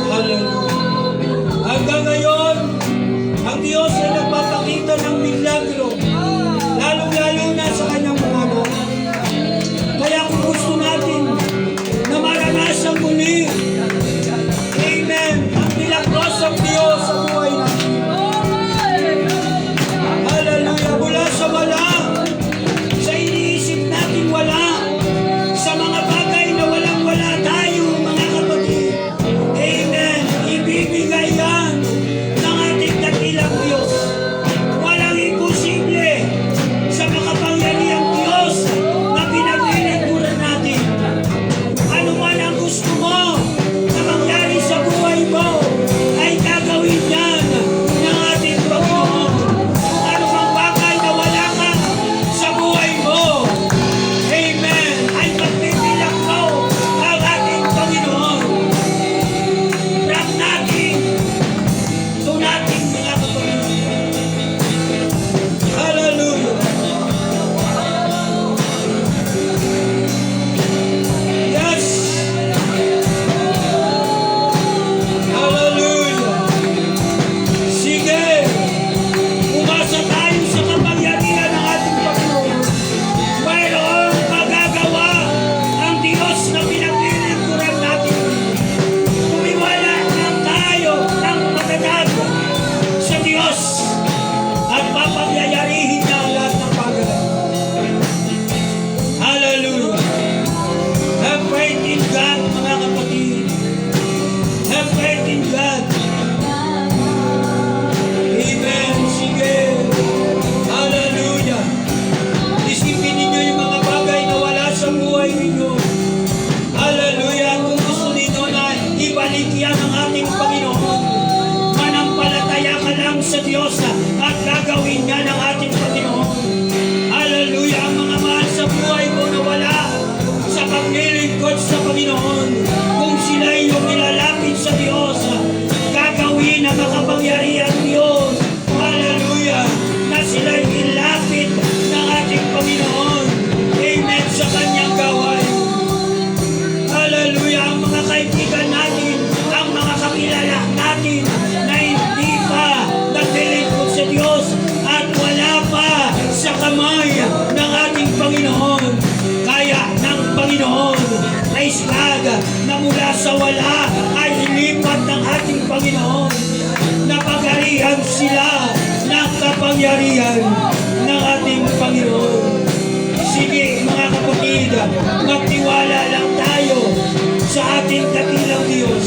Hallelujah. Hanggang ngayon, ang Diyos ay nagpapakita ng milagro, lalong-lalo na sa kanyang mga anak. Kaya kung gusto natin na maranasan muli, amen, ang milagrosong Diyos sa buhay natin. Hallelujah. Mula sa wala, sa iniisip natin wala, sa mga bagay na walang-wala tayo, mga kapatid. Amen. Ibibigay yan ng ating dakilang Diyos. Walang imposible sa makapangyarihang Diyos na pinaglilingkuran natin. Ano man ang gusto mo na mangyari sa buhay mo, ay gagawin yan ng ating Panginoon. Ano mang bagay na wala ka sa buhay mo, amen, ay magpipilakaw ang ating Panginoon. Rap natin, ito natin mga kapatid. Hallelujah. Yes. Hallelujah. Sige, umasa tayo sa kapangyarihan ng ating Panginoon. Mayroong magagawa ang Diyos na pinaglilingkuran natin. Tumiwala lang tayo ng matatag sa Diyos at papangyayarihin niya ang lahat ng bagay. Hallelujah. Have faith in God, mga kapatid. Have faith in God. Amen. Sige. Hallelujah. Isipin ninyo yung mga bagay na wala sa buhay ninyo. Hallelujah. Kung gusto ninyo na ibalik yan ang ating Panginoon, manampalataya ka lang sa Diyos at gagawin niya ng ating Panginoon. Hallelujah. Ang mga mahal sa buhay mo na wala sa paglilingkod sa Panginoon, kung sila yung nilalapit sa Diyos, gagawin ang makapangyarihan Diyos. Hallelujah. Na sila'y ilapit ng ating Panginoon. Amen. Sa kanyang gawain. Hallelujah. Ang mga kaibigan natin, ang mga kakilala natin na hindi pa naglilingkod sa Diyos at wala pa sa kamay ng ating Panginoon. Kaya ng Panginoon, praise God, na mula sa wala ay ilipat ng ating Panginoon. Napagarihan sila ng kapangyarihan ng ating Panginoon. Sige mga kapatid, magtiwala lang tayo sa ating dakilang Diyos.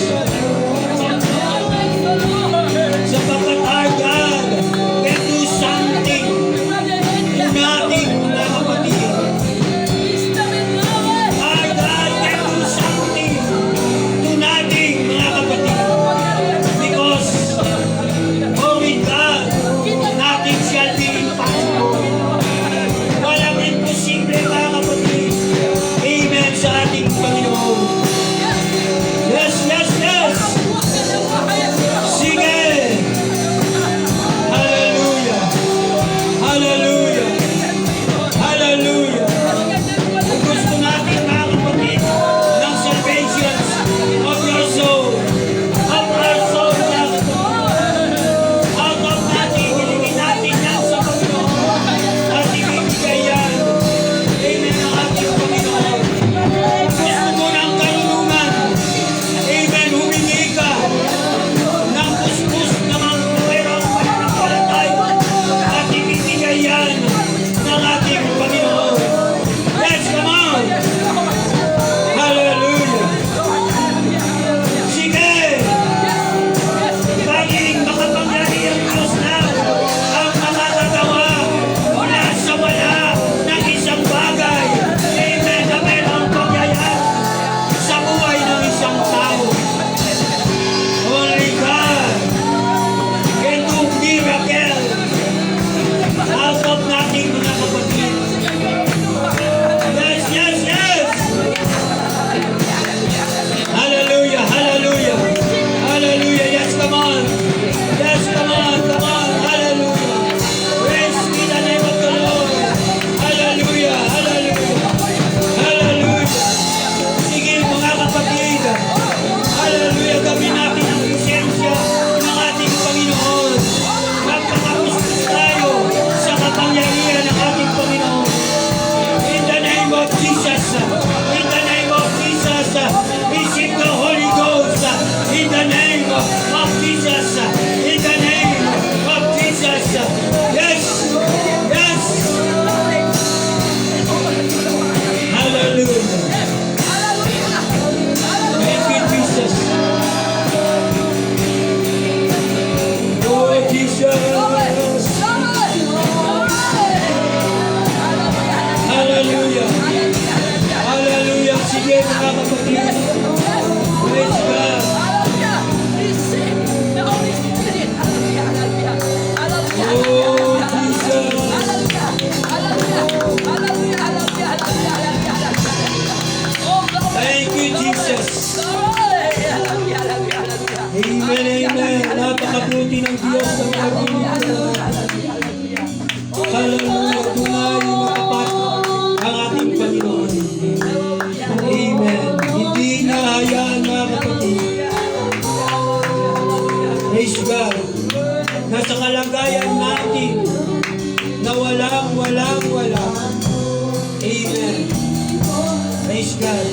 Praise God.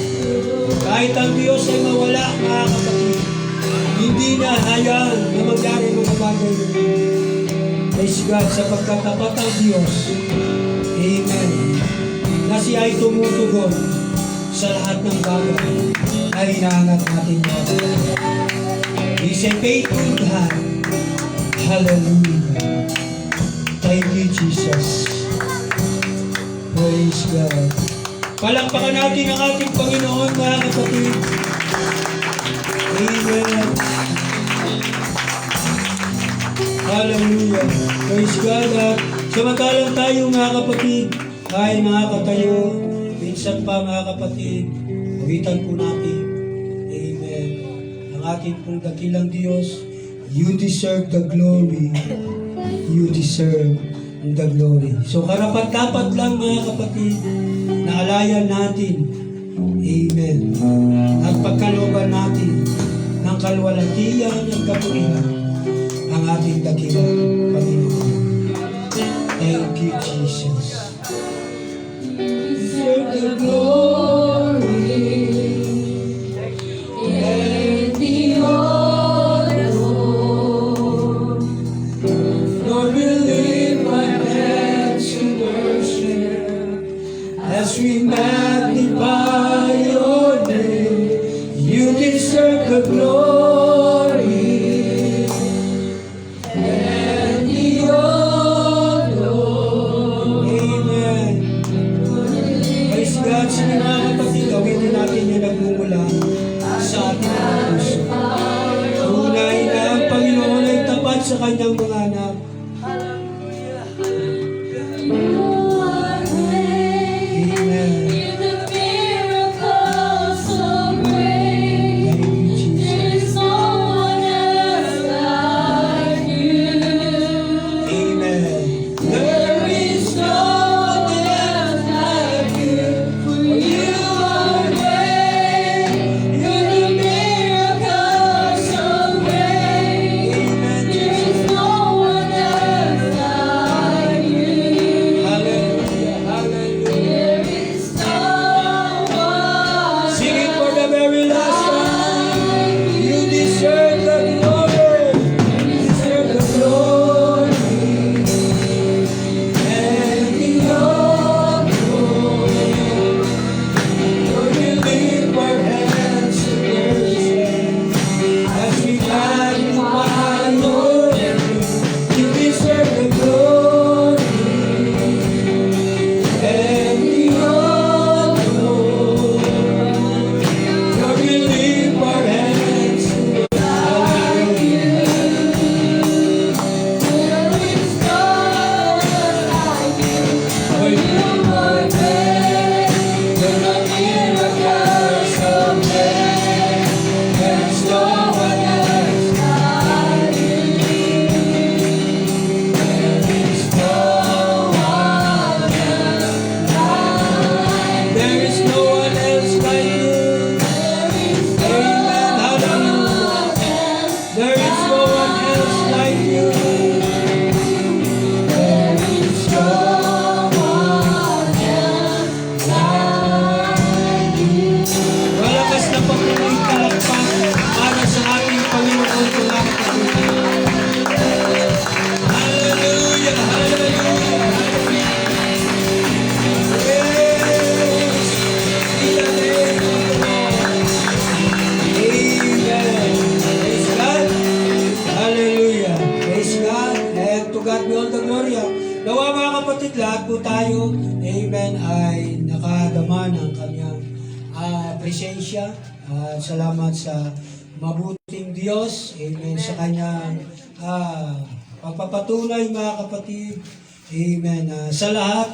Kahit ang Diyos ay mawala, mga kapatid, hindi na hayaan na mangyari mga bagay na yun. Praise God, sapagkat tapat ang Diyos. Amen. Na siya ay tumutugon sa lahat ng bagay na hinahangat natin mga kapatid. He's a faithful God. Hallelujah. Thank you, Jesus. Praise God. Palakpakan natin ang ating Panginoon, mga kapatid. Amen. Hallelujah. Praise God. At samantalang tayo, mga kapatid, ay nakakatayo. Minsan pa, mga kapatid, uwitan po natin. Amen. Ang ating pong dakilang Diyos, you deserve the glory. You deserve the glory. So karapat-dapat lang, mga kapatid, na alayan natin. Amen. At pagkalooban natin ng kalwalatian at kapurihan ang ating dakilang Panginoon. Thank you, Jesus. Deserve the glory and the honor. Lord, we lift our hands in worship as we magnify your name. You deserve the glory and the honor. Amen. Praise God. Sige mga kapatid, gawin natin yung nagmumula sa ating mga puso. Tunay na ang Panginoon ay tapat sa kanyang mga anak. Amen. Thank you, Jesus. Amen. There is no one else like you, for you are great. You're the miracle so great. Amen, Jesus. Hallelujah, hallelujah. Sing it for the very last time. You deserve the glory. You deserve the glory. And the honor. Lord, we lift our hands in worship as we magnify your name. You deserve the glory and the honor. Lord, we lift our hands in for you are great. You're the miracle so great. There's no one else like you. There is no one else like you. There is no one else like you. Amen. Hallelujah. There is no one else like you. There is no one else like you. Malakas na pagpuling kalakpan para sa ating Panginoon mga kapatid. Hallelujah, hallelujah, hallelujah. Yes, in the name of the Lord. Amen. Praise God. Hallelujah. Praise God. And to God be all the glory. Nawa mga kapatid, lahat po tayo, amen, ay nakadama ng kanyang presensya. Salamat sa mabuting Diyos. Amen. Sa kanyang pagpapatunay mga kapatid. Amen. Sa lahat